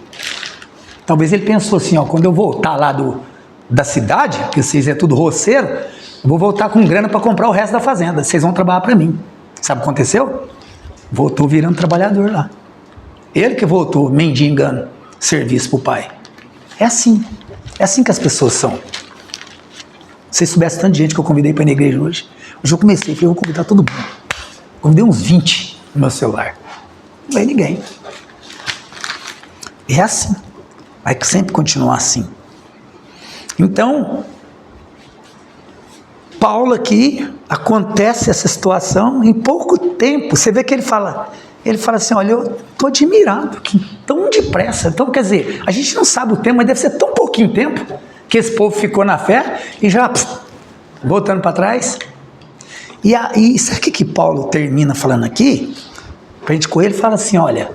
A: Talvez ele pensou assim, ó, quando eu voltar lá da cidade, que vocês é tudo roceiro, eu vou voltar com grana para comprar o resto da fazenda, vocês vão trabalhar para mim. Sabe o que aconteceu? Voltou virando trabalhador lá. Ele que voltou mendigando serviço para o pai. É assim que as pessoas são. Se vocês soubessem tanto de gente que eu convidei para ir na igreja hoje, eu comecei, falei, eu vou convidar todo mundo. Convidei uns 20 no meu celular. Não veio ninguém. É assim. Vai sempre continuar assim. Então, Paulo aqui, acontece essa situação, em pouco tempo, você vê que ele fala assim, olha, eu estou admirado, que tão depressa. Então, quer dizer, a gente não sabe o tempo, mas deve ser tão pouquinho tempo, que esse povo ficou na fé, e já, voltando para trás. E sabe o que Paulo termina falando aqui? Para a gente correr, ele fala assim, olha,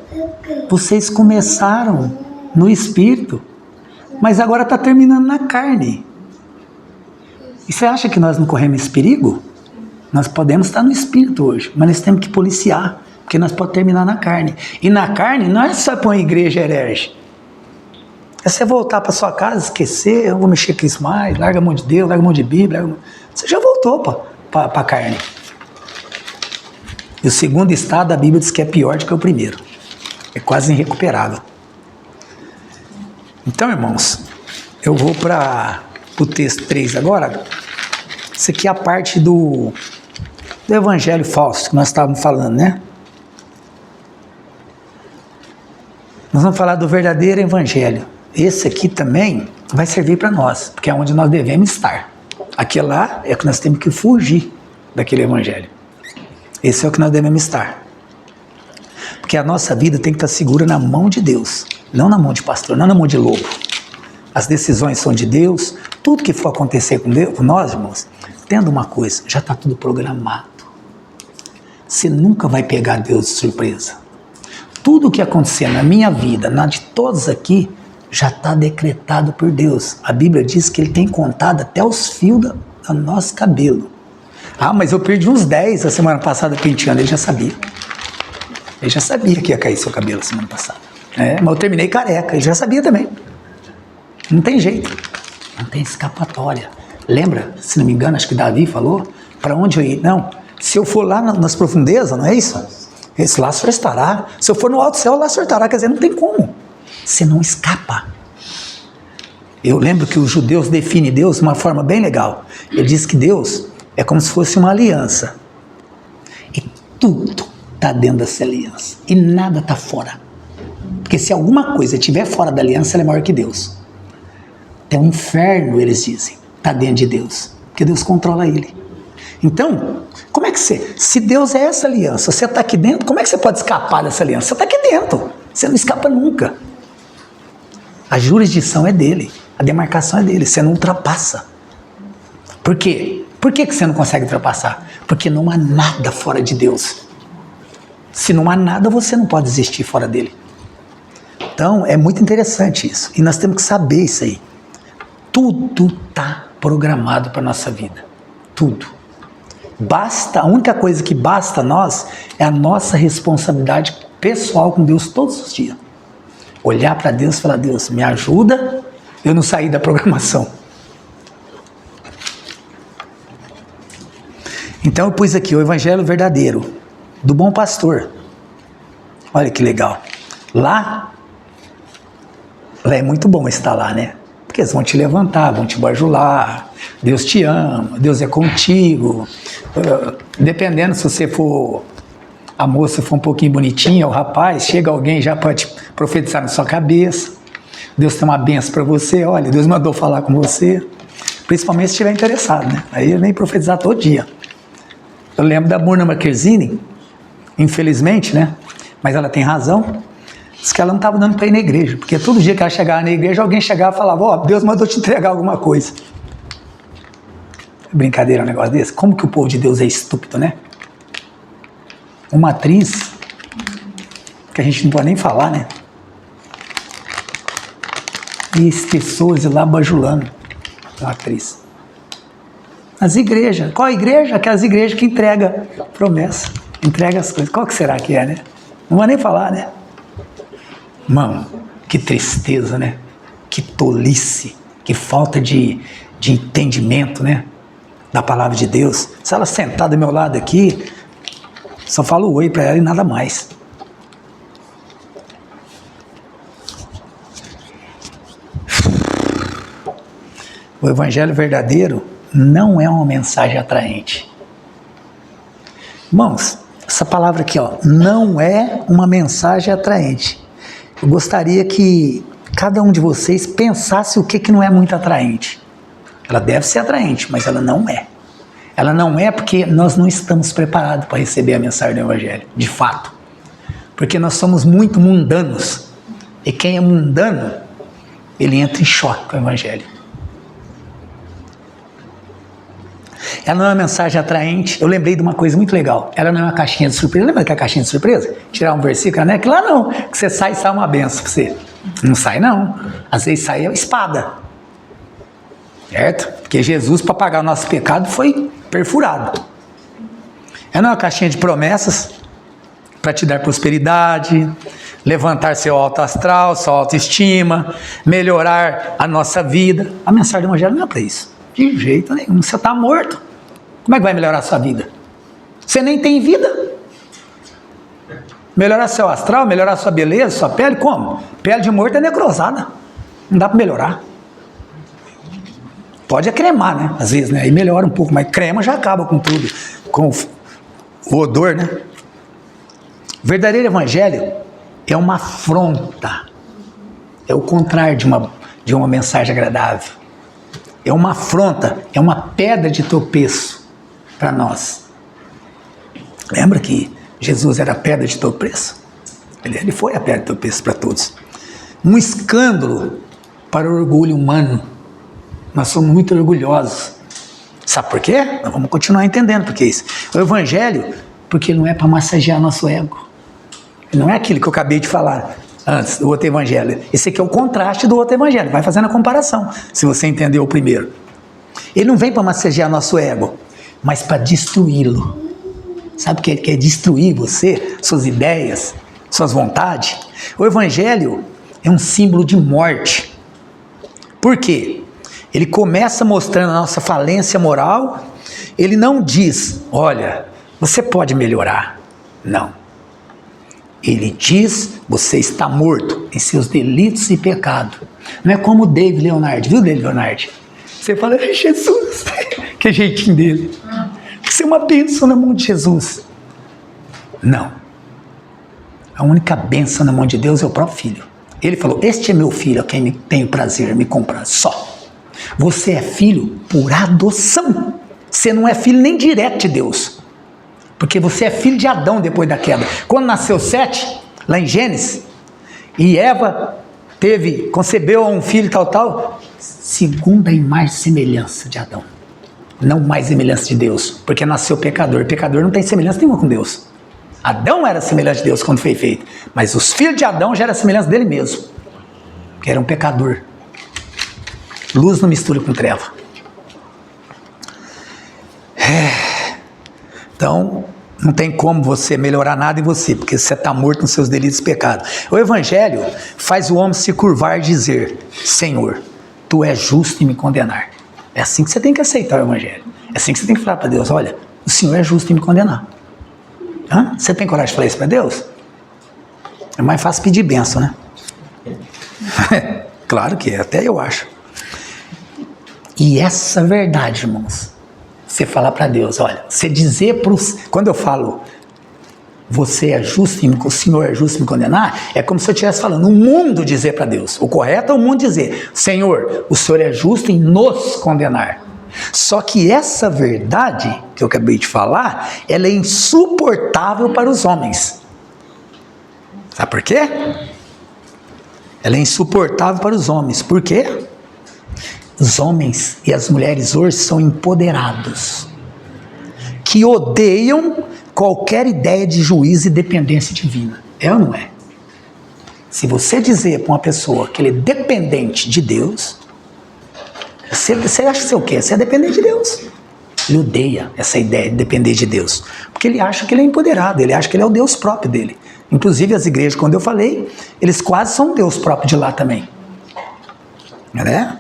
A: vocês começaram no espírito, mas agora está terminando na carne. E você acha que nós não corremos esse perigo? Nós podemos estar no espírito hoje, mas nós temos que policiar, porque nós podemos terminar na carne. E na carne não é só para uma igreja herege. É você voltar para sua casa, esquecer, eu vou mexer com isso mais, larga a mão de Deus, larga a mão de Bíblia. Você já voltou para a carne. E o segundo estado, a Bíblia diz que é pior do que o primeiro. É quase irrecuperável. Então, irmãos, eu vou para o texto 3 agora. Isso aqui é a parte do evangelho falso que nós estávamos falando, né? Nós vamos falar do verdadeiro evangelho. Esse aqui também vai servir para nós, porque é onde nós devemos estar. Aquele lá é que nós temos que fugir daquele evangelho. Esse é o que nós devemos estar. Porque a nossa vida tem que estar segura na mão de Deus, não na mão de pastor, não na mão de lobo. As decisões são de Deus, tudo que for acontecer com Deus, com nós, irmãos, entenda uma coisa, já está tudo programado. Você nunca vai pegar Deus de surpresa. Tudo o que acontecer na minha vida, na de todos aqui, já está decretado por Deus. A Bíblia diz que Ele tem contado até os fios do nosso cabelo. Ah, mas eu perdi uns 10 a semana passada penteando. Ele já sabia. Ele já sabia que ia cair seu cabelo a semana passada. Mas eu terminei careca. Ele já sabia também. Não tem jeito. Não tem escapatória. Lembra, se não me engano, acho que Davi falou, para onde eu ir? Não, se eu for lá nas profundezas, não é isso? Esse lá o Senhor estará. Se eu for no alto céu, lá o Senhor estará. Quer dizer, não tem como. Você não escapa. Eu lembro que os judeus definem Deus de uma forma bem legal. Ele diz que Deus é como se fosse uma aliança. E tudo está dentro dessa aliança. E nada está fora. Porque se alguma coisa estiver fora da aliança, ela é maior que Deus. Até o inferno, eles dizem, está dentro de Deus. Porque Deus controla ele. Então, como é que você... Se Deus é essa aliança, você está aqui dentro, como é que você pode escapar dessa aliança? Você está aqui dentro. Você não escapa nunca. A jurisdição é dele. A demarcação é dele. Você não ultrapassa. Por quê? Por que você não consegue ultrapassar? Porque não há nada fora de Deus. Se não há nada, você não pode existir fora dele. Então, é muito interessante isso. E nós temos que saber isso aí. Tudo está programado para a nossa vida. Tudo. Basta, a única coisa que basta a nós é a nossa responsabilidade pessoal com Deus todos os dias. Olhar para Deus e falar, Deus, me ajuda eu não sair da programação. Então eu pus aqui o evangelho verdadeiro, do bom pastor. Olha que legal. Lá é muito bom estar lá, né? Porque eles vão te levantar, vão te bajular, Deus te ama, Deus é contigo. Dependendo se você for, a moça for um pouquinho bonitinha, o rapaz, chega alguém já pode profetizar na sua cabeça. Deus tem uma benção para você, olha, Deus mandou falar com você. Principalmente se estiver interessado, né? Aí ele vem profetizar todo dia. Eu lembro da Murna Marquezine, infelizmente, né? Mas ela tem razão. Diz que ela não estava dando para ir na igreja, porque todo dia que ela chegava na igreja, alguém chegava e falava, ó, Deus mandou te entregar alguma coisa. Brincadeira um negócio desse? Como que o povo de Deus é estúpido, né? Uma atriz, que a gente não pode nem falar, né? E as pessoas lá bajulando a atriz. As igrejas. Qual igreja? Aquelas igrejas que entregam promessa, entregam as coisas. Qual que será que é, né? Não vou nem falar, né? Mano, que tristeza, né? Que tolice, que falta de entendimento, né? Da palavra de Deus. Se ela sentar do meu lado aqui, só falo oi para ela e nada mais. O evangelho verdadeiro não é uma mensagem atraente. Irmãos, essa palavra aqui, ó, não é uma mensagem atraente. Eu gostaria que cada um de vocês pensasse o que não é muito atraente. Ela deve ser atraente, mas ela não é. Ela não é porque nós não estamos preparados para receber a mensagem do evangelho, de fato. Porque nós somos muito mundanos. E quem é mundano, ele entra em choque com o evangelho. Ela não é uma mensagem atraente. Eu lembrei de uma coisa muito legal. Ela não é uma caixinha de surpresa. Lembra que é a caixinha de surpresa? Tirar um versículo, né? Que lá não. Que você sai e sai uma benção para você. Não sai não. Às vezes sai a espada. Certo? Porque Jesus, para pagar o nosso pecado, foi perfurado. É uma caixinha de promessas para te dar prosperidade, levantar seu alto astral, sua autoestima, melhorar a nossa vida. A mensagem do Evangelho não é para isso. De jeito nenhum. Você está morto. Como é que vai melhorar a sua vida? Você nem tem vida. Melhorar seu astral, melhorar sua beleza, sua pele, como? Pele de morto é necrosada. Não dá para melhorar. Pode cremar, né? Às vezes, né? Aí melhora um pouco, mas crema já acaba com tudo. Com o odor, né? O verdadeiro evangelho é uma afronta. É o contrário de uma mensagem agradável. É uma afronta, é uma pedra de tropeço para nós. Lembra que Jesus era a pedra de tropeço? Ele foi a pedra de tropeço para todos. Um escândalo para o orgulho humano. Nós somos muito orgulhosos. Sabe por quê? Nós vamos continuar entendendo porque é isso. O evangelho, porque não é para massagear nosso ego. Não é aquilo que eu acabei de falar antes do outro evangelho. Esse aqui é o contraste do outro evangelho. Vai fazendo a comparação, se você entendeu o primeiro. Ele não vem para massagear nosso ego, mas para destruí-lo. Sabe o que ele quer? Destruir você, suas ideias, suas vontades. O evangelho é um símbolo de morte. Por quê? Ele começa mostrando a nossa falência moral. Ele não diz, olha, você pode melhorar. Não. Ele diz, você está morto em seus delitos e pecados. Não é como o David Leonardi, viu, David Leonardi? Você fala, Jesus, que jeitinho dele. Você é uma bênção na mão de Jesus. Não. A única bênção na mão de Deus é o próprio Filho. Ele falou, este é meu filho, a quem tenho prazer em me comprar, só. Você é filho por adoção. Você não é filho nem direto de Deus. Porque você é filho de Adão depois da queda. Quando nasceu Sete, lá em Gênesis, e Eva concebeu um filho tal, segundo a imagem e semelhança de Adão. Não mais semelhança de Deus, porque nasceu pecador. Pecador não tem semelhança nenhuma com Deus. Adão era semelhante de Deus quando foi feito, mas os filhos de Adão já eram semelhança dele mesmo, que era um pecador. Luz não mistura com treva. Então, não tem como você melhorar nada em você, porque você está morto nos seus delitos e pecados. O evangelho faz o homem se curvar e dizer, Senhor, tu és justo em me condenar. É assim que você tem que aceitar o evangelho. É assim que você tem que falar para Deus, olha, o Senhor é justo em me condenar. Hã? Você tem coragem de falar isso para Deus? É mais fácil pedir bênção, né? Claro que é, até eu acho. E essa verdade, irmãos, você falar para Deus, olha, você dizer para os... Quando eu falo, você é justo, o Senhor é justo em me condenar, é como se eu estivesse falando, o mundo dizer para Deus. O correto é o mundo dizer, Senhor, o Senhor é justo em nos condenar. Só que essa verdade, que eu acabei de falar, ela é insuportável para os homens. Sabe por quê? Ela é insuportável para os homens. Por quê? Os homens e as mulheres hoje são empoderados, que odeiam qualquer ideia de juízo e dependência divina. É ou não é? Se você dizer para uma pessoa que ele é dependente de Deus, você acha que você é o quê? Você é dependente de Deus. Ele odeia essa ideia de depender de Deus, porque ele acha que ele é empoderado, ele acha que ele é o Deus próprio dele. Inclusive as igrejas, quando eu falei, eles quase são Deus próprio de lá também. Né?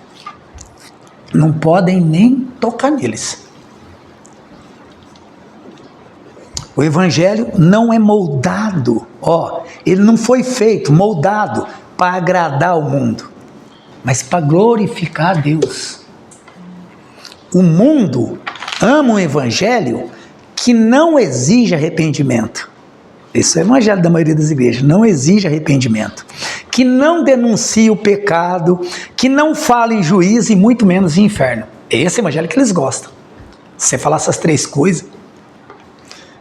A: Não podem nem tocar neles. O evangelho não é moldado, ele não foi feito, moldado para agradar o mundo, mas para glorificar a Deus. O mundo ama um evangelho que não exige arrependimento. Esse é o evangelho da maioria das igrejas, não exige arrependimento, que não denuncia o pecado, que não fala em juízo e muito menos em inferno. É esse evangelho que eles gostam. Se você falar essas três coisas,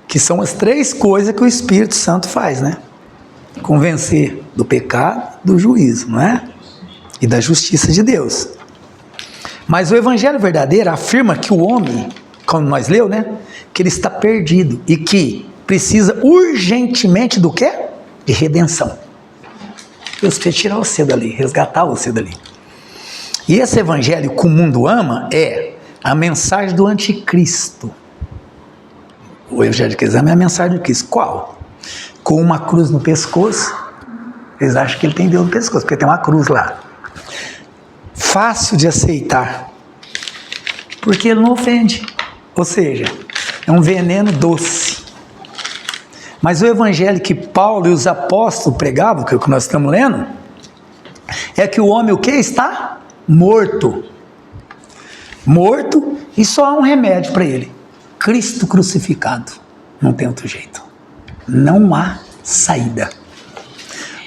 A: que são as três coisas que o Espírito Santo faz, né? Convencer do pecado, do juízo, não é? E da justiça de Deus. Mas o evangelho verdadeiro afirma que o homem, como nós leu, né? Que ele está perdido e que precisa urgentemente do quê? De redenção. Deus quer tirar você dali, resgatar você dali. E esse evangelho que o mundo ama é a mensagem do anticristo. O evangelho que eles amam é a mensagem do Cristo. Qual? Com uma cruz no pescoço. Eles acham que ele tem Deus no pescoço, porque tem uma cruz lá. Fácil de aceitar, porque ele não ofende. Ou seja, é um veneno doce. Mas o evangelho que Paulo e os apóstolos pregavam, que é o que nós estamos lendo, é que o homem o que está? Morto. Morto, e só há um remédio para ele: Cristo crucificado. Não tem outro jeito. Não há saída.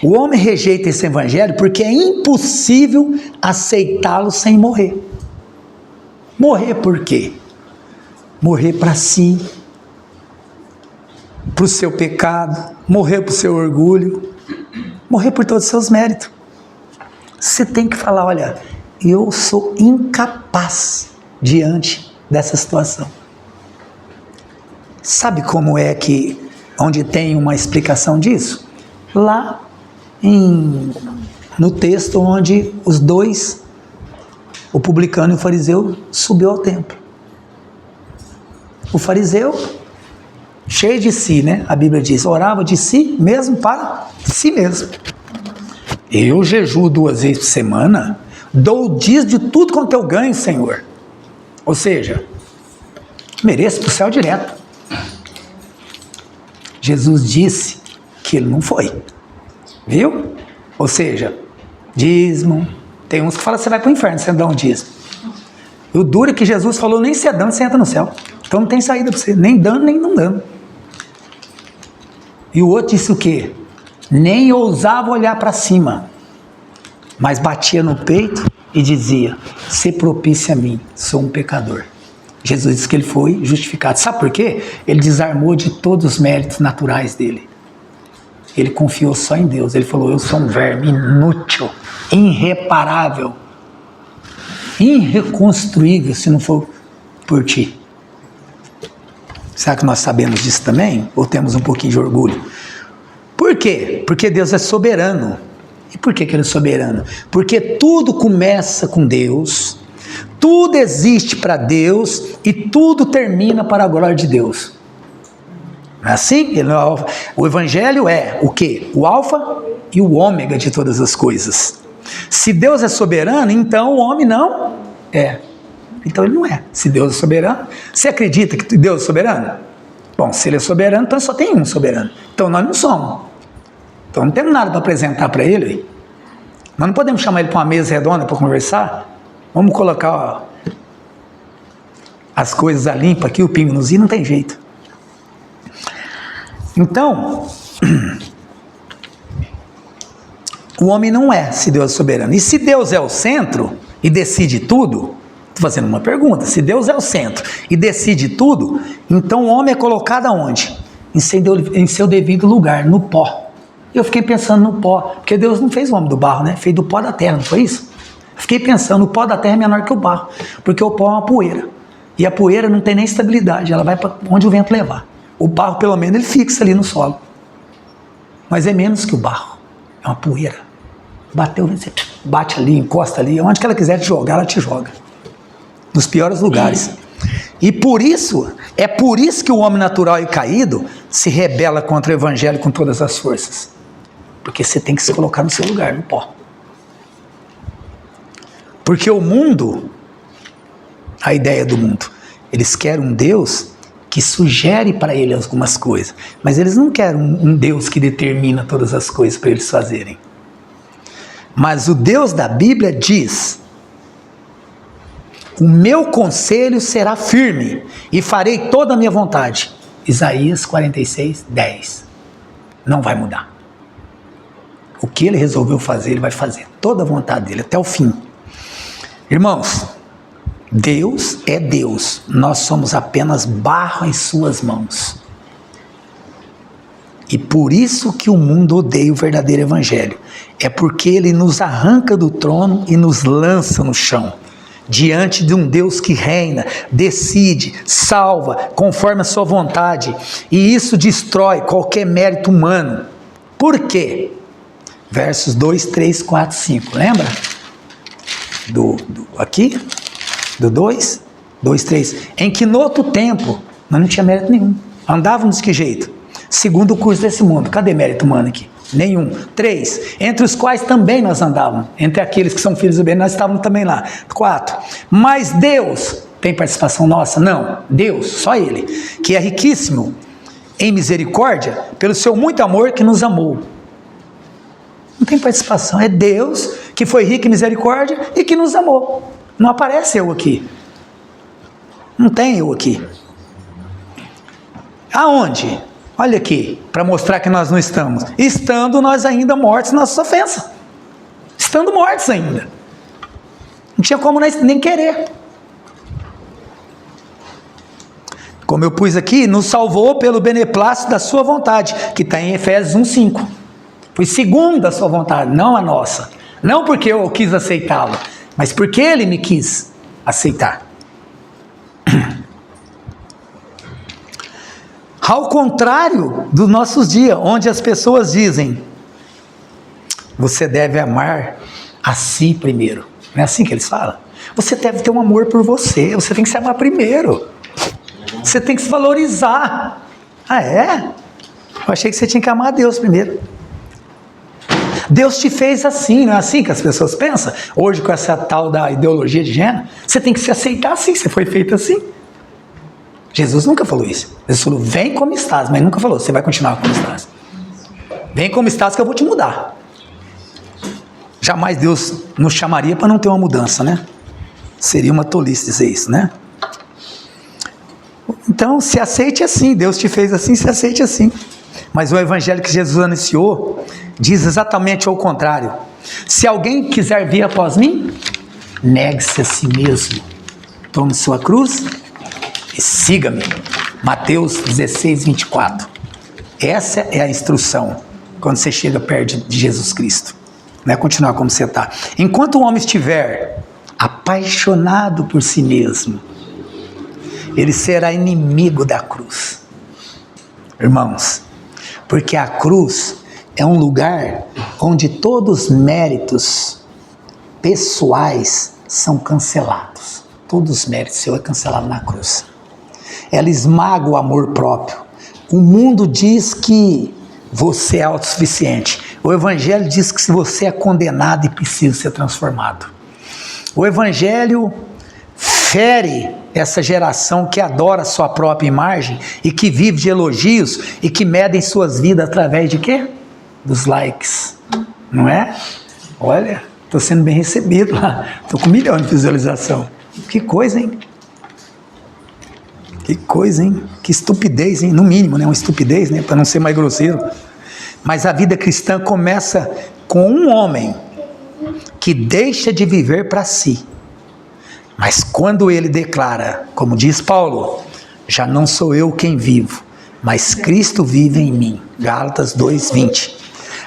A: O homem rejeita esse evangelho porque é impossível aceitá-lo sem morrer. Morrer por quê? Morrer para si, para o seu pecado, morrer para o seu orgulho, morrer por todos os seus méritos. Você tem que falar: olha, eu sou incapaz diante dessa situação. Sabe como é que, onde tem uma explicação disso? Lá no texto onde os dois, o publicano e o fariseu, subiu ao templo. O fariseu, cheio de si, né? A Bíblia diz, orava de si mesmo para si mesmo. Eu jejuo 2 vezes por semana, dou o dízimo de tudo quanto eu ganho, Senhor. Ou seja, mereço para o céu direto. Jesus disse que ele não foi. Viu? Ou seja, dízimo. Tem uns que falam que você vai para o inferno se você dá um dízimo. E o duro é que Jesus falou: nem se é dando, você entra no céu. Então não tem saída para você, nem dando, nem não dando. E o outro disse o quê? Nem ousava olhar para cima, mas batia no peito e dizia: se propício a mim, sou um pecador. Jesus disse que ele foi justificado. Sabe por quê? Ele desarmou de todos os méritos naturais dele. Ele confiou só em Deus. Ele falou: eu sou um verme inútil, irreparável, irreconstruível se não for por ti. Será que nós sabemos disso também? Ou temos um pouquinho de orgulho? Por quê? Porque Deus é soberano. E por que ele é soberano? Porque tudo começa com Deus, tudo existe para Deus e tudo termina para a glória de Deus. Não é assim? O evangelho é o quê? O alfa e o ômega de todas as coisas. Se Deus é soberano, então o homem não é. Então ele não é. Se Deus é soberano, você acredita que Deus é soberano? Bom, se ele é soberano, então só tem um soberano. Então nós não somos. Então não temos nada para apresentar para ele. Nós não podemos chamar ele para uma mesa redonda para conversar. Vamos colocar as coisas a limpa aqui, o pingo nos i, não tem jeito. Então, o homem não é, se Deus é soberano. E se Deus é o centro e decide tudo, estou fazendo uma pergunta: se Deus é o centro e decide tudo, então o homem é colocado aonde? Em seu devido lugar, no pó. Eu fiquei pensando no pó, porque Deus não fez o homem do barro, né? Fez do pó da terra, não foi isso? Fiquei pensando, o pó da terra é menor que o barro, porque o pó é uma poeira. E a poeira não tem nem estabilidade, ela vai para onde o vento levar. O barro, pelo menos, ele fixa ali no solo. Mas é menos que o barro, é uma poeira. Bateu, você bate ali, encosta ali, onde que ela quiser te jogar, ela te joga. Nos piores lugares. E por isso que o homem natural e caído se rebela contra o evangelho com todas as forças. Porque você tem que se colocar no seu lugar, no pó. Porque o mundo, a ideia do mundo, eles querem um Deus que sugere para ele algumas coisas, mas eles não querem um Deus que determina todas as coisas para eles fazerem. Mas o Deus da Bíblia diz: o meu conselho será firme e farei toda a minha vontade. Isaías 46, 10. Não vai mudar. O que ele resolveu fazer, ele vai fazer. Toda a vontade dele, até o fim. Irmãos, Deus é Deus. Nós somos apenas barro em suas mãos. E por isso que o mundo odeia o verdadeiro evangelho. É porque ele nos arranca do trono e nos lança no chão. Diante de um Deus que reina, decide, salva, conforme a sua vontade. E isso destrói qualquer mérito humano. Por quê? versos 2, 3, 4, 5. Lembra? Aqui, do 2, 3. Em que no outro tempo, nós não tinha mérito nenhum. Andávamos de que jeito? Segundo o curso desse mundo. Cadê mérito humano aqui? Nenhum. 3. Entre os quais também nós andávamos. Entre aqueles que são filhos do bem, nós estávamos também lá. 4. Mas Deus, tem participação nossa? Não. Deus, só Ele, que é riquíssimo em misericórdia, pelo seu muito amor que nos amou. Não tem participação. É Deus que foi rico em misericórdia e que nos amou. Não aparece eu aqui. Não tem eu aqui. Aonde? Olha aqui, para mostrar que nós não estamos. Estando nós ainda mortos nas nossas ofensas. Estando mortos ainda. Não tinha como nós nem querer. Como eu pus aqui, nos salvou pelo beneplácito da sua vontade, que está em Efésios 1,5. Foi segundo a sua vontade, não a nossa. Não porque eu quis aceitá-lo, mas porque ele me quis aceitar. Ao contrário dos nossos dias, onde as pessoas dizem, você deve amar a si primeiro. Não é assim que eles falam? Você deve ter um amor por você, você tem que se amar primeiro. Você tem que se valorizar. Ah, é? Eu achei que você tinha que amar a Deus primeiro. Deus te fez assim, não é assim que as pessoas pensam? Hoje com essa tal da ideologia de gênero, você tem que se aceitar assim, você foi feito assim. Jesus nunca falou isso. Jesus falou, vem como estás, mas nunca falou, você vai continuar como estás. Vem como estás que eu vou te mudar. Jamais Deus nos chamaria para não ter uma mudança, né? Seria uma tolice dizer isso, né? Então, se aceite assim, Deus te fez assim, se aceite assim. Mas o evangelho que Jesus anunciou diz exatamente ao contrário. Se alguém quiser vir após mim, negue-se a si mesmo. Tome sua cruz e siga-me. Mateus 16, 24. Essa é a instrução quando você chega perto de Jesus Cristo. Não é continuar como você está. Enquanto o homem estiver apaixonado por si mesmo, ele será inimigo da cruz. Irmãos, porque a cruz é um lugar onde todos os méritos pessoais são cancelados. Todos os méritos seu é cancelado na cruz. Ela esmaga o amor próprio. O mundo diz que você é autossuficiente. O evangelho diz que você é condenado e precisa ser transformado. O evangelho fere essa geração que adora sua própria imagem e que vive de elogios e que medem suas vidas através de quê? Dos likes, não é? Olha, estou sendo bem recebido lá, estou com 1 milhão de visualização. Que coisa, hein? Que coisa, hein? Que estupidez, hein? No mínimo, né? Uma estupidez, né? Para não ser mais grosseiro. Mas a vida cristã começa com um homem que deixa de viver para si. Mas quando ele declara, como diz Paulo, já não sou eu quem vivo, mas Cristo vive em mim. Gálatas 2:20.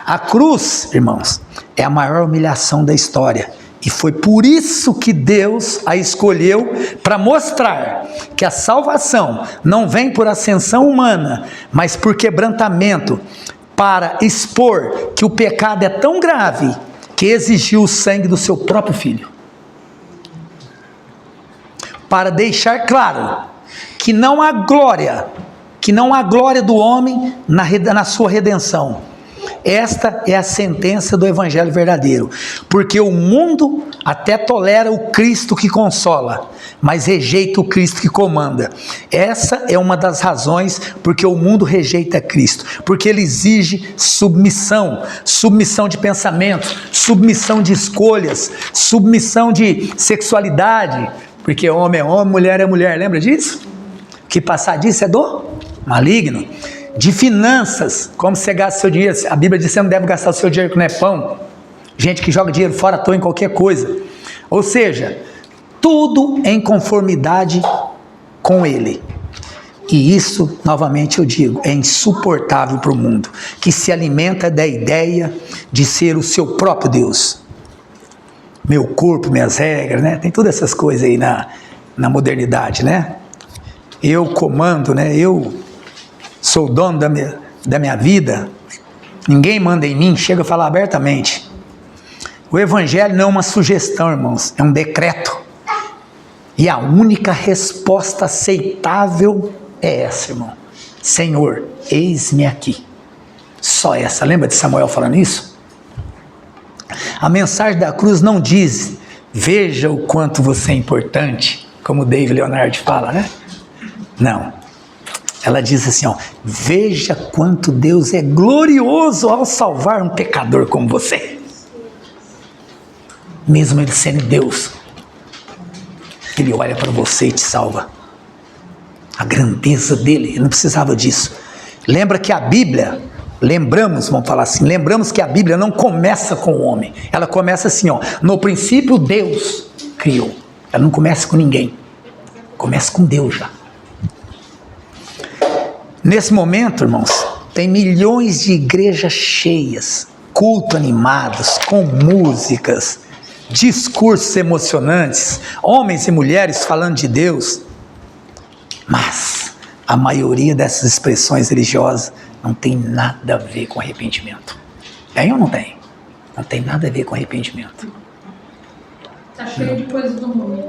A: A cruz, irmãos, é a maior humilhação da história. E foi por isso que Deus a escolheu para mostrar que a salvação não vem por ascensão humana, mas por quebrantamento, para expor que o pecado é tão grave que exigiu o sangue do seu próprio filho. Para deixar claro que não há glória do homem na sua redenção. Esta é a sentença do evangelho verdadeiro, porque o mundo até tolera o Cristo que consola, mas rejeita o Cristo que comanda. Essa é uma das razões porque o mundo rejeita Cristo, porque ele exige submissão de pensamento, submissão de escolhas, submissão de sexualidade, porque homem é homem, mulher é mulher, lembra disso? Que passar disso é do maligno. De finanças, como você gasta seu dinheiro, a Bíblia diz que você não deve gastar o seu dinheiro que não é pão, gente que joga dinheiro fora à toa em qualquer coisa, ou seja, tudo em conformidade com ele, e isso, novamente eu digo, é insuportável para o mundo, que se alimenta da ideia de ser o seu próprio Deus, meu corpo, minhas regras, né? Tem todas essas coisas aí na modernidade, né? Eu comando, né? Eu sou o dono da minha vida. ninguém manda em mim, chega a falar abertamente. O evangelho não é uma sugestão, irmãos, é um decreto. E a única resposta aceitável é essa, irmão. Senhor, eis-me aqui. Só essa. Lembra de Samuel falando isso? A mensagem da cruz não diz, veja o quanto você é importante, como o David Leonard fala, né? Não. Ela diz assim, ó, veja quanto Deus é glorioso ao salvar um pecador como você. Mesmo ele sendo Deus, ele olha para você e te salva. A grandeza dele, ele não precisava disso. Lembra que a Bíblia, vamos falar assim, lembramos que a Bíblia não começa com o homem. Ela começa assim, ó, no princípio Deus criou. Ela não começa com ninguém. Começa com Deus já. Nesse momento, irmãos, tem milhões de igrejas cheias, cultos animados, com músicas, discursos emocionantes, homens e mulheres falando de Deus. Mas a maioria dessas expressões religiosas não tem nada a ver com arrependimento. Tem ou não tem? Não tem nada a ver com arrependimento.
B: Está cheio de coisas do mundo.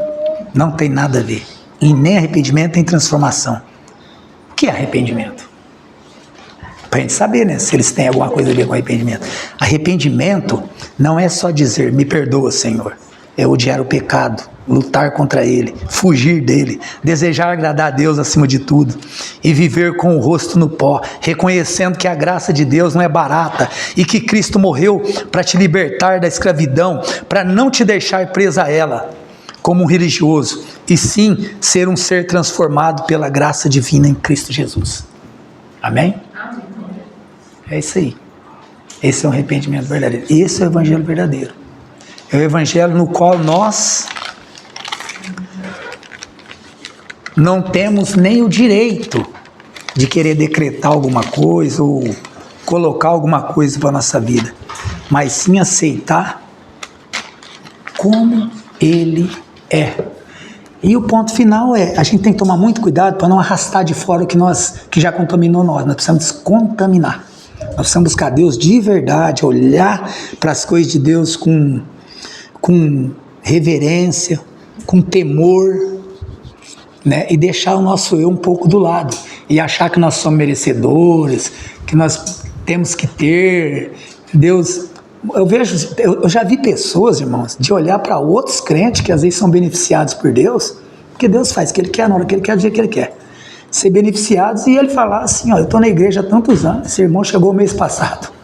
A: Não tem nada a ver. E nem arrependimento nem transformação. O que é arrependimento? Para a gente saber, né, se eles têm alguma coisa a ver com arrependimento. Arrependimento não é só dizer, me perdoa, Senhor. É odiar o pecado, lutar contra ele, fugir dele, desejar agradar a Deus acima de tudo e viver com o rosto no pó, reconhecendo que a graça de Deus não é barata e que Cristo morreu para te libertar da escravidão, para não te deixar presa a ela como um religioso, e sim ser um ser transformado pela graça divina em Cristo Jesus. Amém?
B: Amém.
A: É isso aí. Esse é o arrependimento verdadeiro. Esse é o evangelho verdadeiro. É o evangelho no qual nós não temos nem o direito de querer decretar alguma coisa ou colocar alguma coisa para a nossa vida, mas sim aceitar como ele é. E o ponto final é, a gente tem que tomar muito cuidado para não arrastar de fora o que já contaminou nós precisamos descontaminar. Nós precisamos buscar Deus de verdade, olhar para as coisas de Deus com reverência, com temor, né? E deixar o nosso eu um pouco do lado, e achar que nós somos merecedores, que nós temos que ter. Deus, eu já vi pessoas, irmãos, de olhar para outros crentes que às vezes são beneficiados por Deus, porque Deus faz o que Ele quer, na hora que Ele quer, do jeito que Ele quer, ser beneficiados, e Ele falar assim, ó, eu estou na igreja há tantos anos, esse irmão chegou mês passado.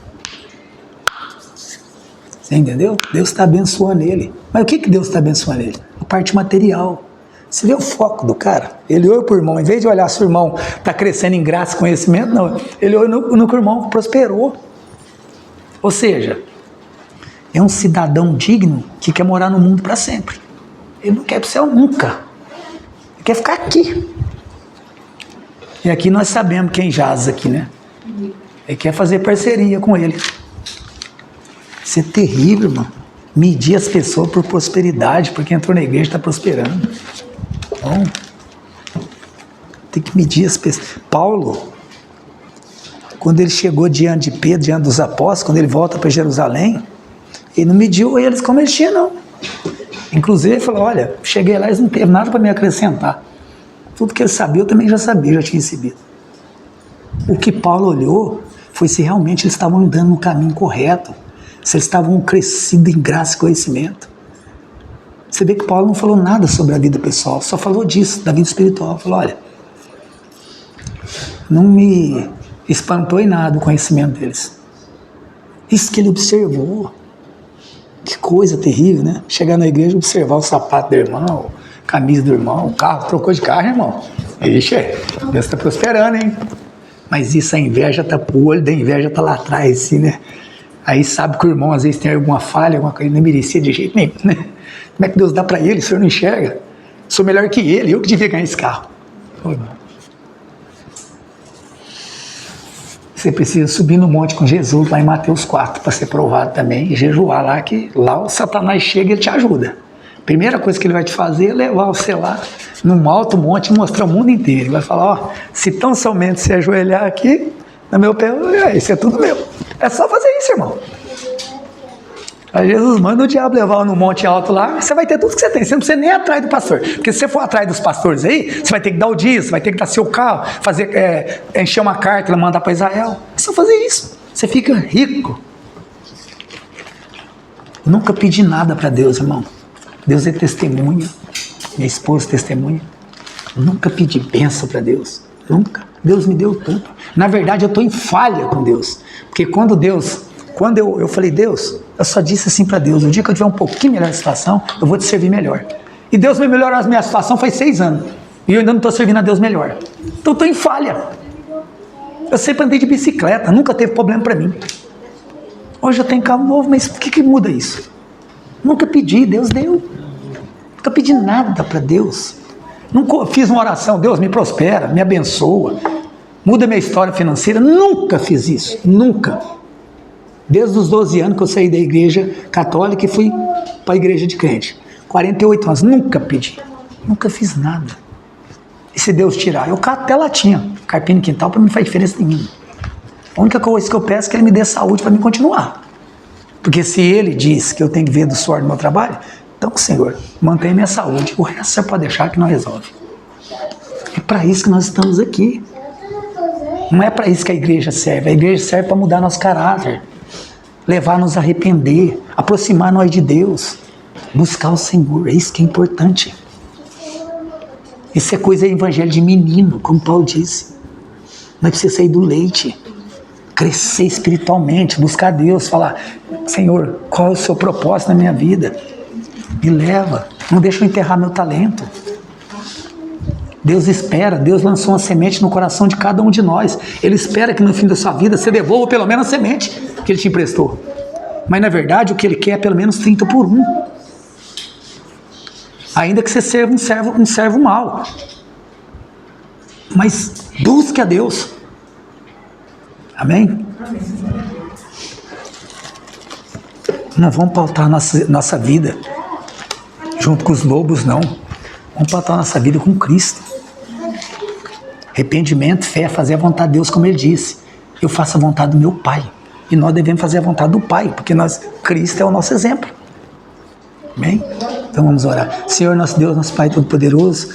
A: Você entendeu? Deus está abençoando ele. Mas o que Deus está abençoando ele? A parte material. Você vê o foco do cara? Ele olhou para o irmão, em vez de olhar se o irmão está crescendo em graça e conhecimento, não. Ele olhou no que o irmão prosperou. Ou seja, é um cidadão digno que quer morar no mundo para sempre. Ele não quer ir para o céu nunca. Ele quer ficar aqui. E aqui nós sabemos quem jaz aqui, né? Ele quer fazer parceria com ele. Isso é terrível, irmão. Medir as pessoas por prosperidade, porque entrou na igreja e está prosperando. Bom, tem que medir as pessoas. Paulo, quando ele chegou diante de Pedro, diante dos apóstolos, quando ele volta para Jerusalém, ele não mediu eles como eles tinham, não. Inclusive, ele falou, olha, cheguei lá e eles não teve nada para me acrescentar. Tudo que ele sabia, eu também já sabia, já tinha recebido. O que Paulo olhou foi se realmente eles estavam andando no caminho correto, se eles estavam crescidos em graça e conhecimento. Você vê que Paulo não falou nada sobre a vida pessoal, só falou disso, da vida espiritual. Falou, olha, não me espantou em nada o conhecimento deles. Isso que ele observou. Que coisa terrível, né? Chegar na igreja e observar o sapato do irmão, a camisa do irmão, o carro, trocou de carro, irmão. Ixi, Deus está prosperando, hein? Mas isso, a inveja tá, o olho da inveja tá lá atrás, assim, né? Aí sabe que o irmão às vezes tem alguma falha, alguma coisa, ele não merecia de jeito nenhum, né? Como é que Deus dá para ele, o senhor não enxerga? Sou melhor que ele, eu que devia ganhar esse carro. Você precisa subir no monte com Jesus, lá em Mateus 4, para ser provado também, e jejuar lá, que lá o Satanás chega e ele te ajuda. Primeira coisa que ele vai te fazer é levar você lá num alto monte e mostrar o mundo inteiro. Ele vai falar, ó, se tão somente se ajoelhar aqui, no meu pé, isso é tudo meu. É só fazer isso, irmão. Aí Jesus manda o diabo levar no monte alto lá, você vai ter tudo que você tem, você não precisa nem ir atrás do pastor. Porque se você for atrás dos pastores aí, você vai ter que dar o dízimo, você vai ter que dar seu carro, encher uma carta e mandar para Israel. É só fazer isso, você fica rico. Nunca pedi nada para Deus, irmão. Deus é testemunha, minha esposa testemunha. Nunca pedi bênção para Deus, nunca. Deus me deu tudo. Na verdade, eu estou em falha com Deus. Porque quando eu falei, Deus, eu só disse assim para Deus, o dia que eu tiver um pouquinho melhor a situação, eu vou te servir melhor. E Deus me melhorou a minha situação faz 6 anos. E eu ainda não estou servindo a Deus melhor. Então eu estou em falha. Eu sempre andei de bicicleta, nunca teve problema para mim. Hoje eu tenho carro novo, mas o que muda isso? Nunca pedi, Deus deu. Nunca pedi nada para Deus. Nunca fiz uma oração, Deus me prospera, me abençoa, muda minha história financeira. Nunca fiz isso, nunca. Desde os 12 anos que eu saí da igreja católica e fui para a igreja de crente. 48 anos, nunca pedi, nunca fiz nada. E se Deus tirar, eu cato até latinha, carpinho no quintal, para mim não faz diferença nenhuma. A única coisa que eu peço é que Ele me dê saúde para mim continuar. Porque se Ele diz que eu tenho que ver do suor do meu trabalho, então, Senhor, mantenha minha saúde. O resto você pode deixar que nós resolve. É para isso que nós estamos aqui. Não é para isso que a igreja serve. A igreja serve para mudar nosso caráter, levar-nos a arrepender, aproximar nós de Deus, buscar o Senhor. É isso que é importante. Isso é coisa de evangelho de menino, como Paulo disse. Nós precisamos sair do leite, crescer espiritualmente, buscar Deus, falar, Senhor, qual é o seu propósito na minha vida? Me leva, não deixa eu enterrar meu talento. Deus espera, Deus lançou uma semente no coração de cada um de nós. Ele espera que no fim da sua vida você devolva pelo menos a semente que Ele te emprestou. Mas na verdade o que Ele quer é pelo menos 30 por 1. Ainda que você seja um servo mau. Mas busque a Deus. Amém? Não vamos pautar nossa vida junto com os lobos, não. Vamos pautar nossa vida com Cristo. Arrependimento, fé, fazer a vontade de Deus, como Ele disse. Eu faço a vontade do meu Pai. E nós devemos fazer a vontade do Pai, porque Cristo é o nosso exemplo. Amém? Então vamos orar. Senhor, nosso Deus, nosso Pai Todo-Poderoso,